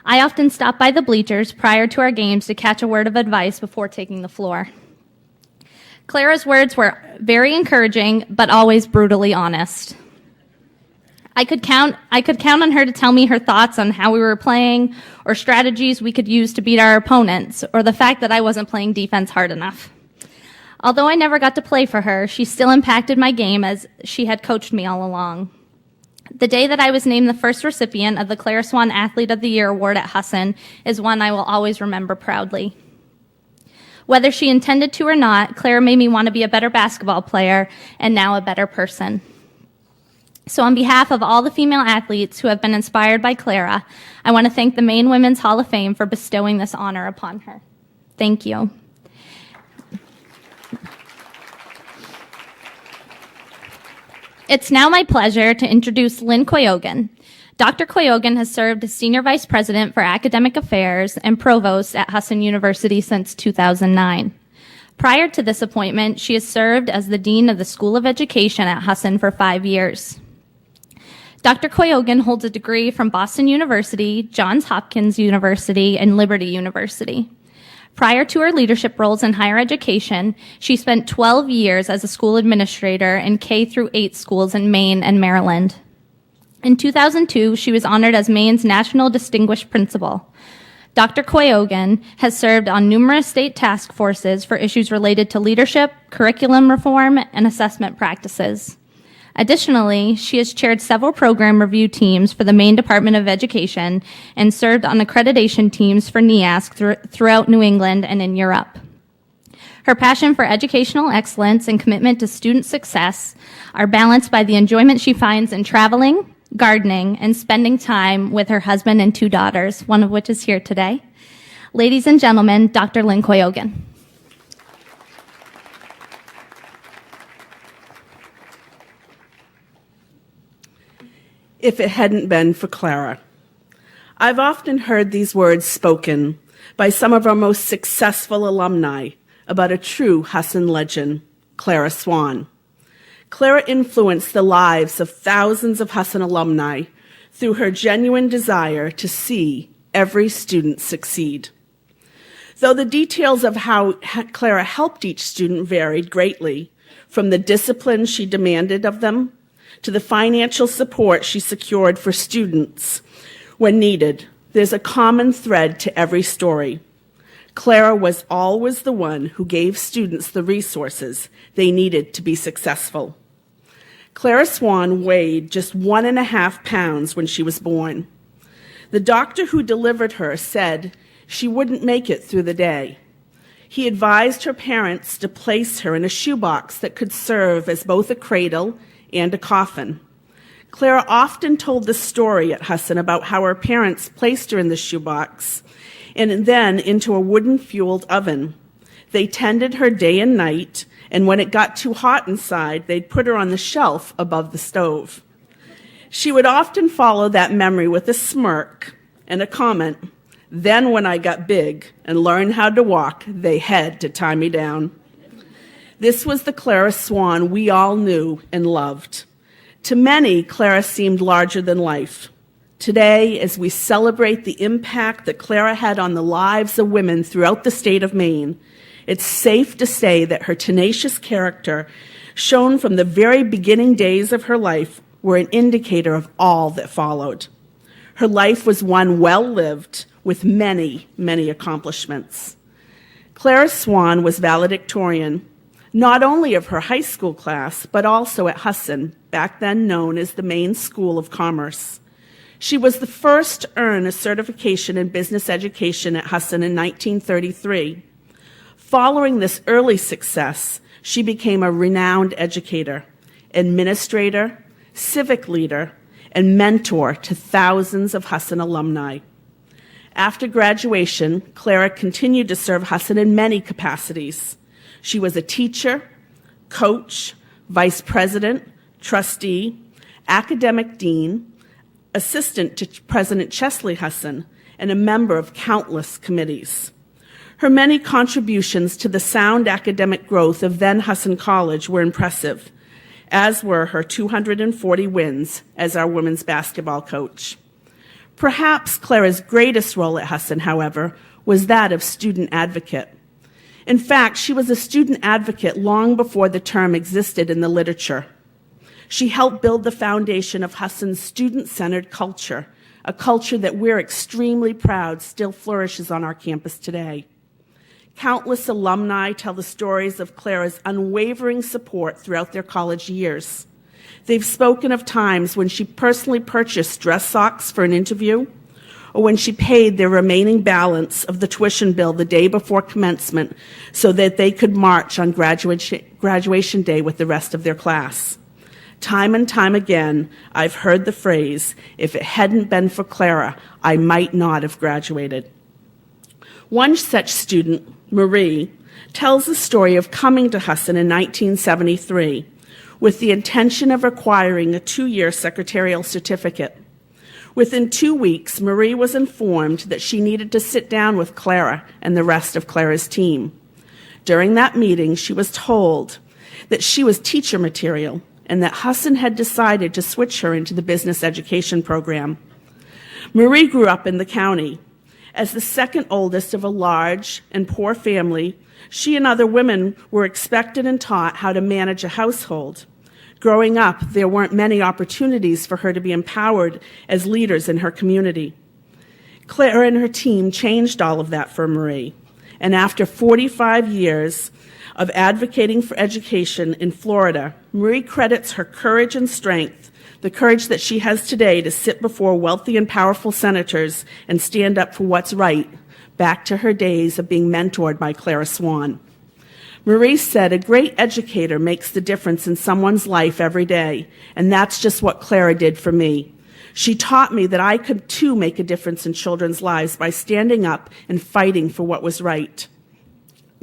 I often stop by the bleachers prior to our games to catch a word of advice before taking the floor. Clara's words were very encouraging, but always brutally honest. I could count on her to tell me her thoughts on how we were playing, or strategies we could use to beat our opponents, or the fact that I wasn't playing defense hard enough. Although I never got to play for her, she still impacted my game as she had coached me all along. The day that I was named the first recipient of the Clara Swan Athlete of the Year award at Husson is one I will always remember proudly. Whether she intended to or not, Clara made me want to be a better basketball player and now a better person. So on behalf of all the female athletes who have been inspired by Clara, I want to thank the Maine Women's Hall of Fame for bestowing this honor upon her. Thank you. It's now my pleasure to introduce Lynn Koyogan. Dr. Koyogan has served as Senior Vice President for Academic Affairs and Provost at Husson University since 2009. Prior to this appointment, she has served as the Dean of the School of Education at Husson for 5 years. Dr. Koyogan holds a degree from Boston University, Johns Hopkins University, and Liberty University. Prior to her leadership roles in higher education, she spent 12 years as a school administrator in K-8 schools in Maine and Maryland. In 2002, she was honored as Maine's National Distinguished Principal. Dr. Koyogan has served on numerous state task forces for issues related to leadership, curriculum reform, and assessment practices. Additionally, she has chaired several program review teams for the Maine Department of Education and served on accreditation teams for NEASC throughout New England and in Europe. Her passion for educational excellence and commitment to student success are balanced by the enjoyment she finds in traveling, gardening, and spending time with her husband and 2 daughters, one of which is here today. Ladies and gentlemen, Dr. Lynn Koyogan. If it hadn't been for Clara. I've often heard these words spoken by some of our most successful alumni about a true Husson legend, Clara Swan. Clara influenced the lives of thousands of Husson alumni through her genuine desire to see every student succeed. Though the details of how Clara helped each student varied greatly, from the discipline she demanded of them to the financial support she secured for students when needed, there's a common thread to every story. Clara was always the one who gave students the resources they needed to be successful. Clara Swan weighed just 1.5 pounds when she was born. The doctor who delivered her said she wouldn't make it through the day. He advised her parents to place her in a shoebox that could serve as both a cradle and a coffin. Clara often told the story at Husson about how her parents placed her in the shoebox and then into a wooden-fueled oven. They tended her day and night and when it got too hot inside, they'd put her on the shelf above the stove. She would often follow that memory with a smirk and a comment, "Then when I got big and learned how to walk, they had to tie me down." This was the Clara Swan we all knew and loved. To many, Clara seemed larger than life. Today, as we celebrate the impact that Clara had on the lives of women throughout the state of Maine, it's safe to say that her tenacious character, shown from the very beginning days of her life, were an indicator of all that followed. Her life was one well lived, with many, many accomplishments. Clara Swan was valedictorian, not only of her high school class, but also at Husson, back then known as the Maine School of Commerce. She was the first to earn a certification in business education at Husson in 1933. Following this early success, she became a renowned educator, administrator, civic leader, and mentor to thousands of Husson alumni. After graduation, Clara continued to serve Husson in many capacities. She was a teacher, coach, vice president, trustee, academic dean, assistant to President Chesley Husson, and a member of countless committees. Her many contributions to the sound academic growth of then Husson College were impressive, as were her 240 wins as our women's basketball coach. Perhaps Clara's greatest role at Husson, however, was that of student advocate. In fact, she was a student advocate long before the term existed in the literature. She helped build the foundation of Husson's student-centered culture, a culture that we're extremely proud still flourishes on our campus today. Countless alumni tell the stories of Clara's unwavering support throughout their college years. They've spoken of times when she personally purchased dress socks for an interview, or when she paid their remaining balance of the tuition bill the day before commencement so that they could march on graduation day with the rest of their class. Time and time again, I've heard the phrase, "If it hadn't been for Clara, I might not have graduated." One such student, Marie, tells the story of coming to Husson in 1973 with the intention of acquiring a 2-year secretarial certificate. Within 2 weeks, Marie was informed that she needed to sit down with Clara and the rest of Clara's team. During that meeting, she was told that she was teacher material and that Husson had decided to switch her into the business education program. Marie grew up in the county. As the second oldest of a large and poor family, she and other women were expected and taught how to manage a household. Growing up, there weren't many opportunities for her to be empowered as leaders in her community. Clara and her team changed all of that for Marie, and after 45 years of advocating for education in Florida, Marie credits her courage and strength, the courage that she has today to sit before wealthy and powerful senators and stand up for what's right, back to her days of being mentored by Clara Swan. Marie said, "A great educator makes the difference in someone's life every day, and that's just what Clara did for me. She taught me that I could too make a difference in children's lives by standing up and fighting for what was right."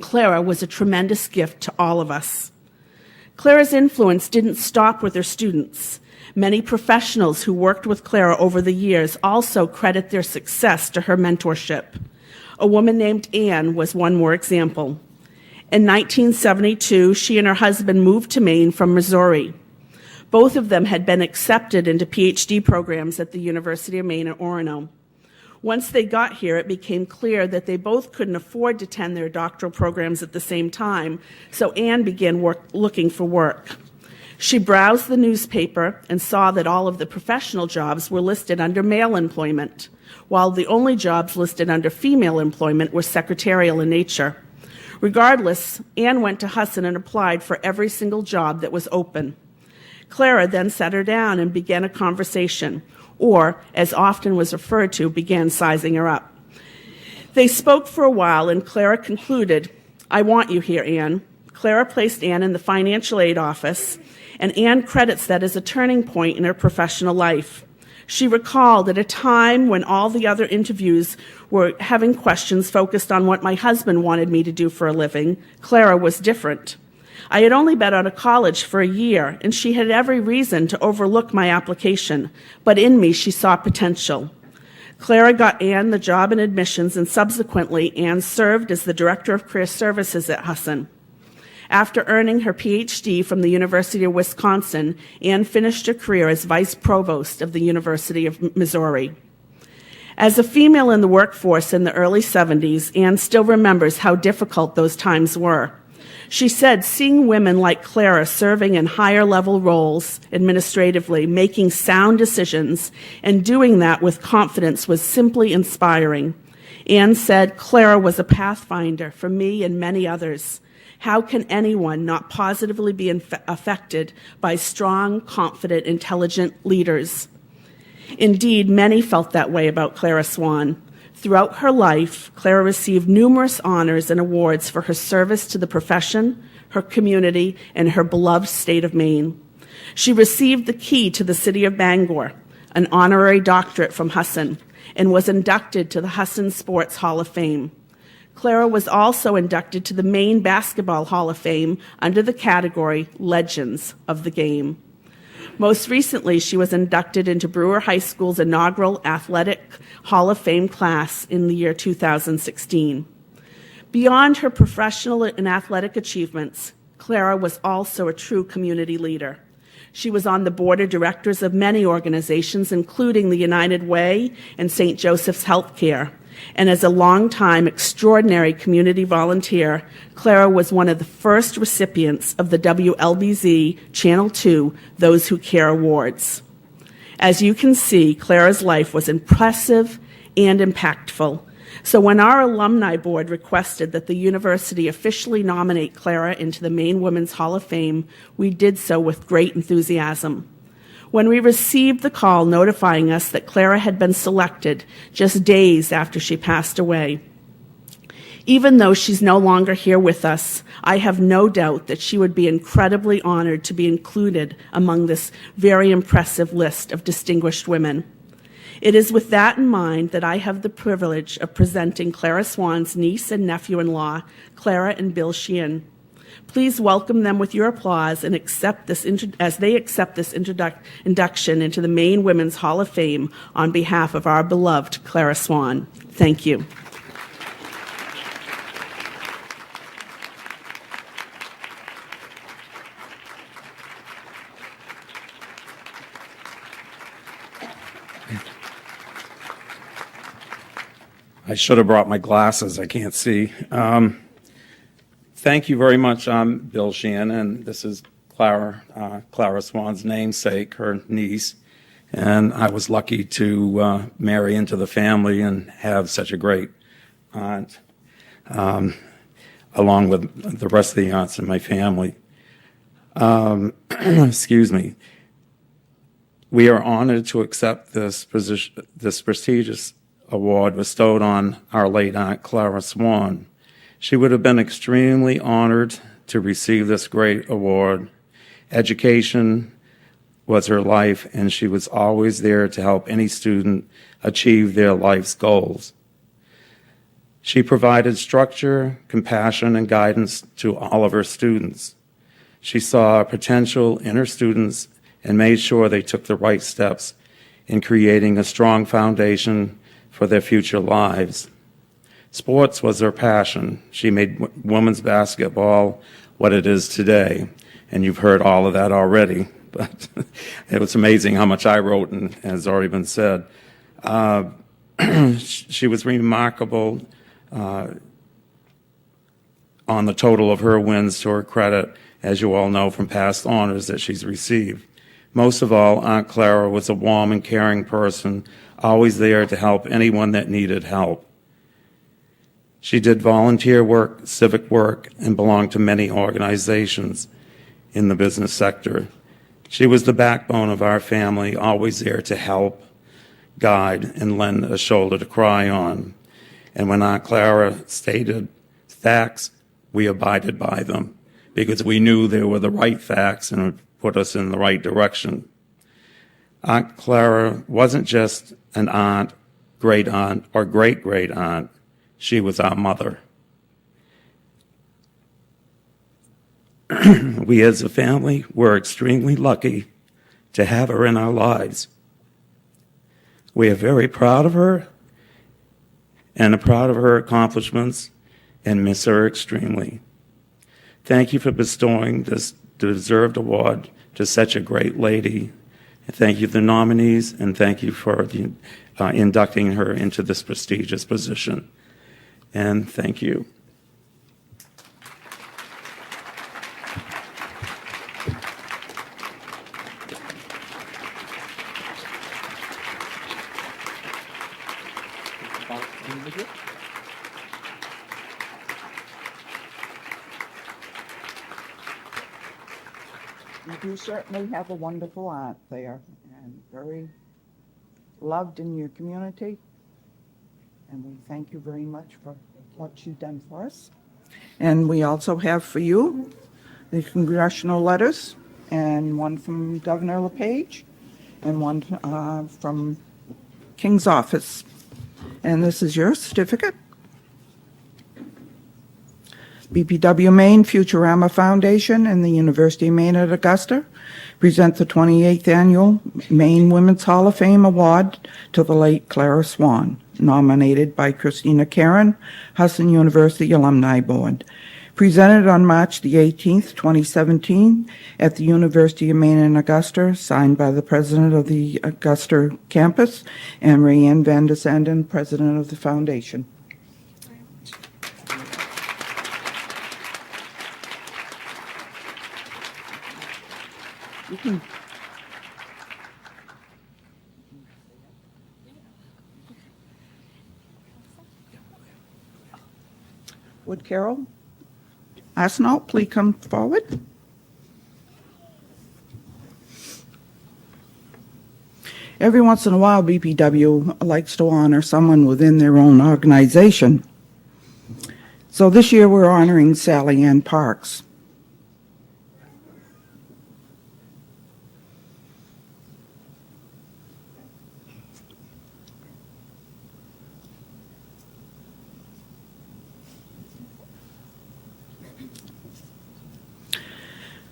Clara was a tremendous gift to all of us. Clara's influence didn't stop with her students. Many professionals who worked with Clara over the years also credit their success to her mentorship. A woman named Anne was one more example. In 1972, she and her husband moved to Maine from Missouri. Both of them had been accepted into PhD programs at the University of Maine at Orono. Once they got here, it became clear that they both couldn't afford to attend their doctoral programs at the same time, so Anne began looking for work. She browsed the newspaper and saw that all of the professional jobs were listed under male employment, while the only jobs listed under female employment were secretarial in nature. Regardless, Anne went to Husson and applied for every single job that was open. Clara then sat her down and began a conversation, or, as often was referred to, began sizing her up. They spoke for a while, and Clara concluded, "I want you here, Anne." Clara placed Anne in the financial aid office, and Anne credits that as a turning point in her professional life. She recalled at a time when all the other interviews were having questions focused on what my husband wanted me to do for a living, Clara was different. I had only been out of college for a year, and she had every reason to overlook my application, but in me she saw potential. Clara got Anne the job in admissions, and subsequently Anne served as the Director of Career Services at Husson. After earning her PhD from the University of Wisconsin, Anne finished her career as Vice Provost of the University of Missouri. As a female in the workforce in the early 70s, Anne still remembers how difficult those times were. She said seeing women like Clara serving in higher-level roles administratively, making sound decisions, and doing that with confidence was simply inspiring. Anne said Clara was a pathfinder for me and many others. How can anyone not positively be affected by strong, confident, intelligent leaders? Indeed, many felt that way about Clara Swan. Throughout her life, Clara received numerous honors and awards for her service to the profession, her community, and her beloved state of Maine. She received the key to the city of Bangor, an honorary doctorate from Husson, and was inducted to the Husson Sports Hall of Fame. Clara was also inducted to the Maine Basketball Hall of Fame under the category Legends of the Game. Most recently, she was inducted into Brewer High School's inaugural Athletic Hall of Fame class in the year 2016. Beyond her professional and athletic achievements, Clara was also a true community leader. She was on the board of directors of many organizations, including the United Way and St. Joseph's Healthcare. And as a longtime extraordinary community volunteer, Clara was one of the first recipients of the WLBZ Channel 2 Those Who Care Awards. As you can see, Clara's life was impressive and impactful. So when our alumni board requested that the university officially nominate Clara into the Maine Women's Hall of Fame, we did so with great enthusiasm. When we received the call notifying us that Clara had been selected just days after she passed away, even though she's no longer here with us, I have no doubt that she would be incredibly honored to be included among this very impressive list of distinguished women. It is with that in mind that I have the privilege of presenting Clara Swan's niece and nephew-in-law, Clara and Bill Sheehan. Please welcome them with your applause and accept this as they accept this induction into the Maine Women's Hall of Fame on behalf of our beloved Clara Swan. Thank you. I should have brought my glasses. I can't see. Thank you very much. I'm Bill Sheehan, and this is Clara Swan's namesake, her niece. And I was lucky to marry into the family and have such a great aunt, along with the rest of the aunts in my family. Excuse me. We are honored to accept this prestigious award bestowed on our late aunt, Clara Swan. She would have been extremely honored to receive this great award. Education was her life, and she was always there to help any student achieve their life's goals. She provided structure, compassion, and guidance to all of her students. She saw potential in her students and made sure they took the right steps in creating a strong foundation for their future lives. Sports was her passion. She made women's basketball what it is today, and you've heard all of that already, but it was amazing how much I wrote and has already been said. She was remarkable on the total of her wins to her credit, as you all know from past honors that she's received. Most of all, Aunt Clara was a warm and caring person, always there to help anyone that needed help. She did volunteer work, civic work, and belonged to many organizations in the business sector. She was the backbone of our family, always there to help, guide, and lend a shoulder to cry on. And when Aunt Clara stated facts, we abided by them because we knew they were the right facts and would put us in the right direction. Aunt Clara wasn't just an aunt, great aunt, or great-great aunt. She was our mother. We as a family were extremely lucky to have her in our lives. We are very proud of her and are proud of her accomplishments and miss her extremely. Thank you for bestowing this deserved award to such a great lady. Thank you to the nominees, and thank you for inducting her into this prestigious position. And thank you. You do certainly have a wonderful aunt there, and very loved in your community. And we thank you very much for what you've done for us. And we also have for you the congressional letters, and one from Governor LePage, and one from King's office. And this is your certificate. BPW Maine Futurama Foundation and the University of Maine at Augusta present the 28th Annual Maine Women's Hall of Fame Award to the late Clara Swan, nominated by Christina Karen, Husson University Alumni Board. Presented on March the 18th, 2017, at the University of Maine in Augusta, signed by the president of the Augusta campus, and Rayanne Van der Sanden, president of the foundation. You can. Would Carol Asnault please come forward? Every once in a while, BPW likes to honor someone within their own organization. So this year we're honoring Sally Ann Parks.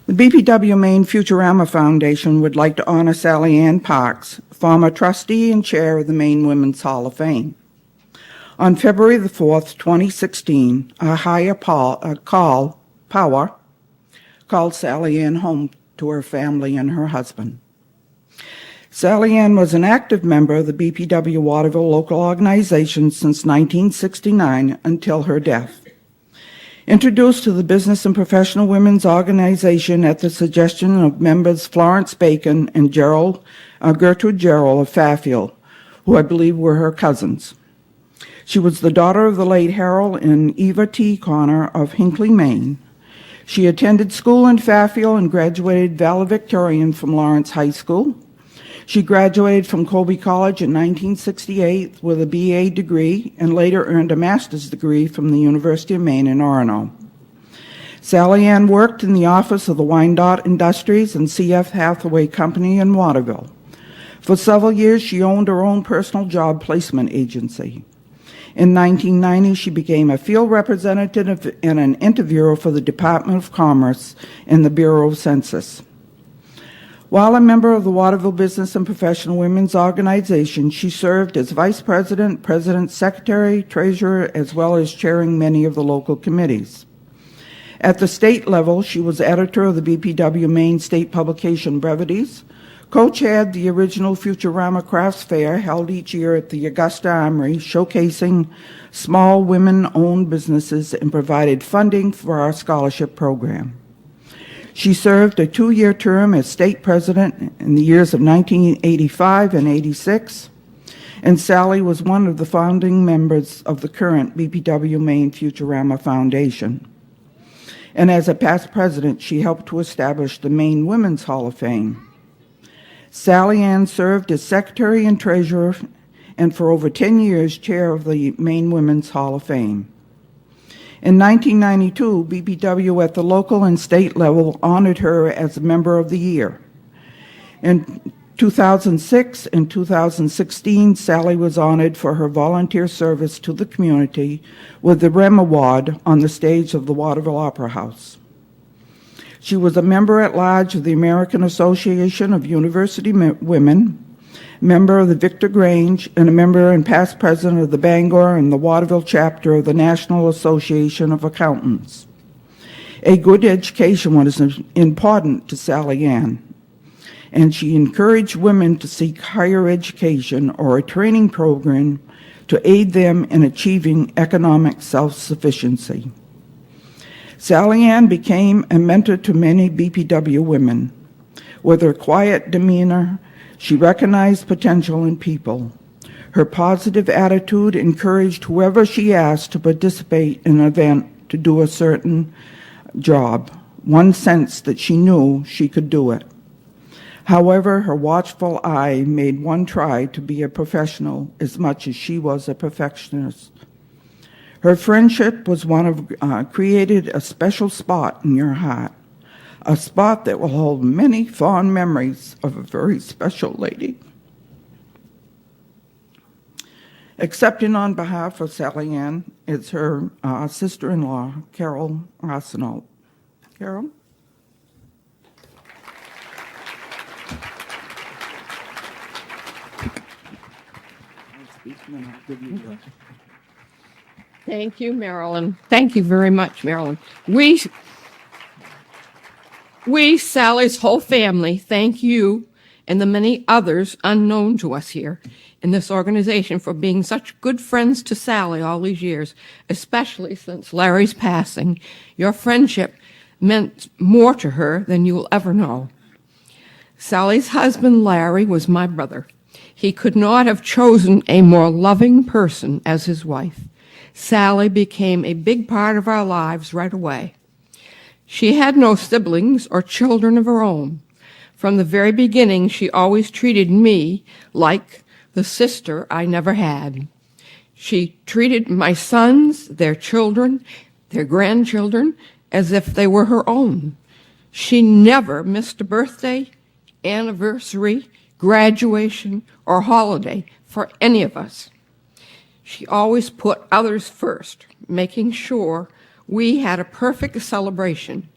The BPW Maine Futurama Foundation would like to honor Sally Ann Parks, former trustee and chair of the Maine Women's Hall of Fame. On February the 4th, 2016, a higher power called Sally Ann home to her family and her husband. Sally Ann was an active member of the BPW Waterville local organization since 1969 until her death. Introduced to the Business and Professional Women's Organization at the suggestion of members Florence Bacon and Gertrude Gerald of Fairfield, who I believe were her cousins. She was the daughter of the late Harold and Eva T. Connor of Hinckley, Maine. She attended school in Fairfield and graduated valedictorian from Lawrence High School. She graduated from Colby College in 1968 with a BA degree and later earned a master's degree from the University of Maine in Orono. Sally Ann worked in the office of the Wyandotte Industries and C.F. Hathaway Company in Waterville. For several years, she owned her own personal job placement agency. In 1990, she became a field representative and an interviewer for the Department of Commerce and the Bureau of Census. While a member of the Waterville Business and Professional Women's Organization, she served as vice president, president, secretary, treasurer, as well as chairing many of the local committees. At the state level, she was editor of the BPW Maine State Publication Brevities, co-chaired the original Futurama Crafts Fair held each year at the Augusta Armory, showcasing small women-owned businesses, and provided funding for our scholarship program. She served a 2-year term as state president in the years of 1985 and 86, and Sally was one of the founding members of the current BPW Maine Futurama Foundation. And as a past president, she helped to establish the Maine Women's Hall of Fame. Sally Ann served as secretary and treasurer, and for over 10 years, chair of the Maine Women's Hall of Fame. In 1992, BPW at the local and state level honored her as a Member of the Year. In 2006 and 2016, Sally was honored for her volunteer service to the community with the REM Award on the stage of the Waterville Opera House. She was a member-at-large of the American Association of University Women, member of the Victor Grange, and a member and past president of the Bangor and the Waterville chapter of the National Association of Accountants. A good education was important to Sally Ann, and she encouraged women to seek higher education or a training program to aid them in achieving economic self-sufficiency. Sally Ann became a mentor to many BPW women. With her quiet demeanor, she recognized potential in people. Her positive attitude encouraged whoever she asked to participate in an event to do a certain job. One sense that she knew she could do it. However, her watchful eye made one try to be a professional as much as she was a perfectionist. Her friendship was created a special spot in your heart, a spot that will hold many fond memories of a very special lady. Accepting on behalf of Sally Ann is her sister-in-law, Carol Arsenault. Carol? Thank you, Marilyn. Thank you very much, Marilyn. We, Sally's whole family, thank you and the many others unknown to us here in this organization for being such good friends to Sally all these years, especially since Larry's passing. Your friendship meant more to her than you will ever know. Sally's husband, Larry, was my brother. He could not have chosen a more loving person as his wife. Sally became a big part of our lives right away. She had no siblings or children of her own. From the very beginning, she always treated me like the sister I never had. She treated my sons, their children, their grandchildren, as if they were her own. She never missed a birthday, anniversary, graduation, or holiday for any of us. She always put others first, making sure we had a perfect celebration.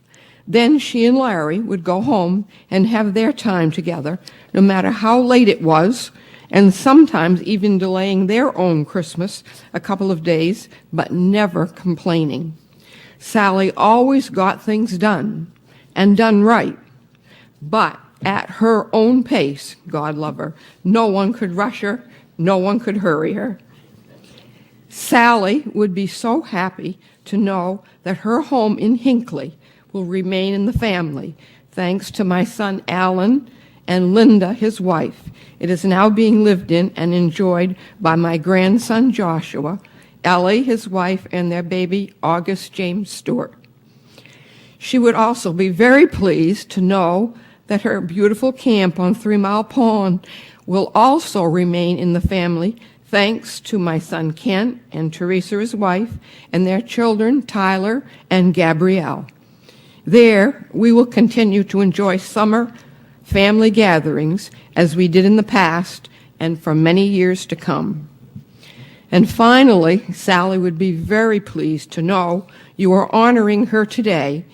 Then she and Larry would go home and have their time together, no matter how late it was, and sometimes even delaying their own Christmas a couple of days, but never complaining. Sally always got things done, and done right, but at her own pace, God love her. No one could rush her, no one could hurry her. Sally would be so happy to know that her home in Hinckley will remain in the family, thanks to my son Alan and Linda, his wife. It is now being lived in and enjoyed by my grandson Joshua, Ellie, his wife, and their baby August James Stewart. She would also be very pleased to know that her beautiful camp on 3 Mile Pond will also remain in the family, thanks to my son Kent and Teresa, his wife, and their children Tyler and Gabrielle. There, we will continue to enjoy summer family gatherings as we did in the past and for many years to come. And finally, Sally would be very pleased to know you are honoring her today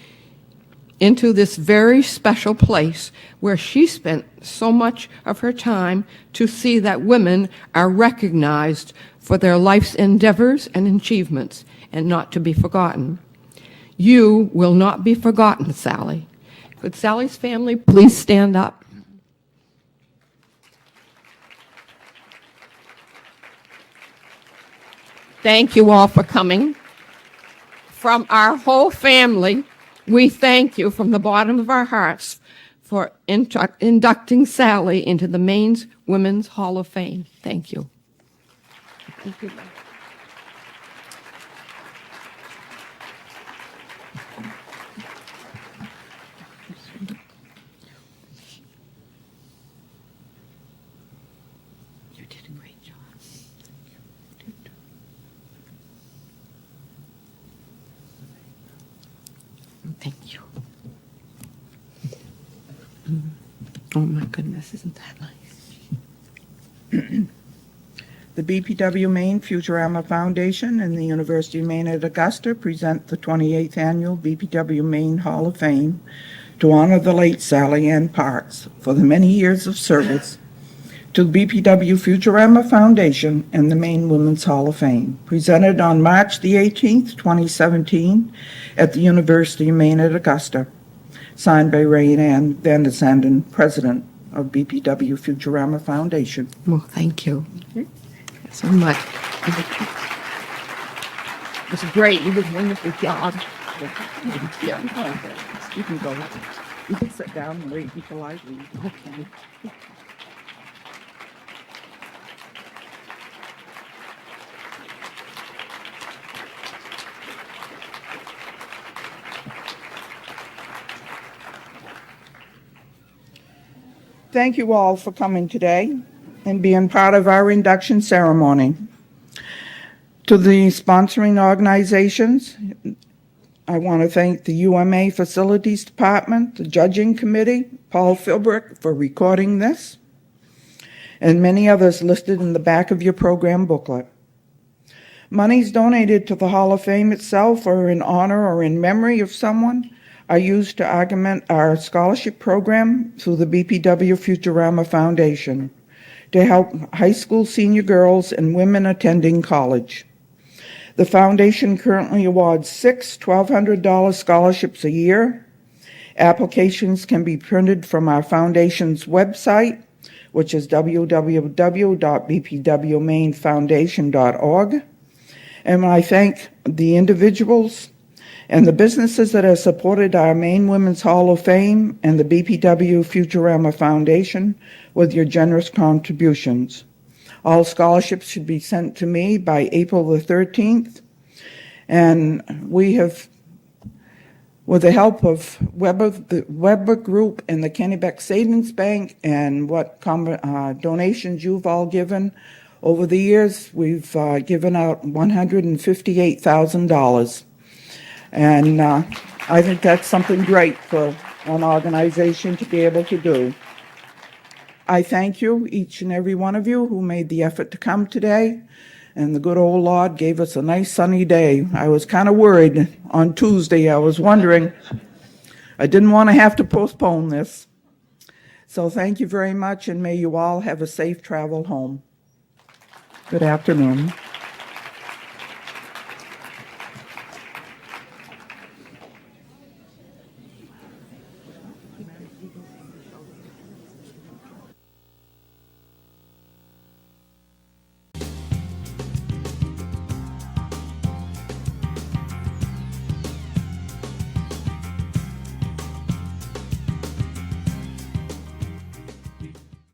into this very special place where she spent so much of her time to see that women are recognized for their life's endeavors and achievements and not to be forgotten. You will not be forgotten, Sally. Could Sally's family please stand up? Thank you all for coming. From our whole family, we thank you from the bottom of our hearts for inducting Sally into the Maine's Women's Hall of Fame. Thank you. Thank you. You did a great job. Thank you. Oh my goodness, isn't that nice? The BPW Maine Futurama Foundation and the University of Maine at Augusta present the 28th Annual BPW Maine Hall of Fame to honor the late Sally Ann Parks for the many years of service to the BPW Futurama Foundation and the Maine Women's Hall of Fame, presented on March the 18th, 2017, at the University of Maine at Augusta, signed by Ray Ann Van der Sanden, President of BPW Futurama Foundation. Well, thank you so much. It was great. You did a wonderful job. You can go. You can sit down and wait until I leave. Okay. Thank you all for coming today and being part of our induction ceremony. To the sponsoring organizations, I want to thank the UMA Facilities Department, the Judging Committee, Paul Philbrick for recording this, and many others listed in the back of your program booklet. Monies donated to the Hall of Fame itself or in honor or in memory of someone are used to augment our scholarship program through the BPW Futurama Foundation to help high school senior girls and women attending college. The foundation currently awards 6 $1,200 scholarships a year. Applications can be printed from our foundation's website, which is www.bpwmainfoundation.org. And I thank the individuals and the businesses that have supported our Maine Women's Hall of Fame and the BPW Futurama Foundation with your generous contributions. All scholarships should be sent to me by April the 13th. And we have, with the help of the Weber Group and the Kennebec Savings Bank and what donations you've all given, over the years we've given out $158,000. And I think that's something great for an organization to be able to do. I thank you, each and every one of you who made the effort to come today, and the good old Lord gave us a nice sunny day. I was kind of worried on Tuesday. I was wondering, I didn't want to have to postpone this. So thank you very much, and may you all have a safe travel home. Good afternoon.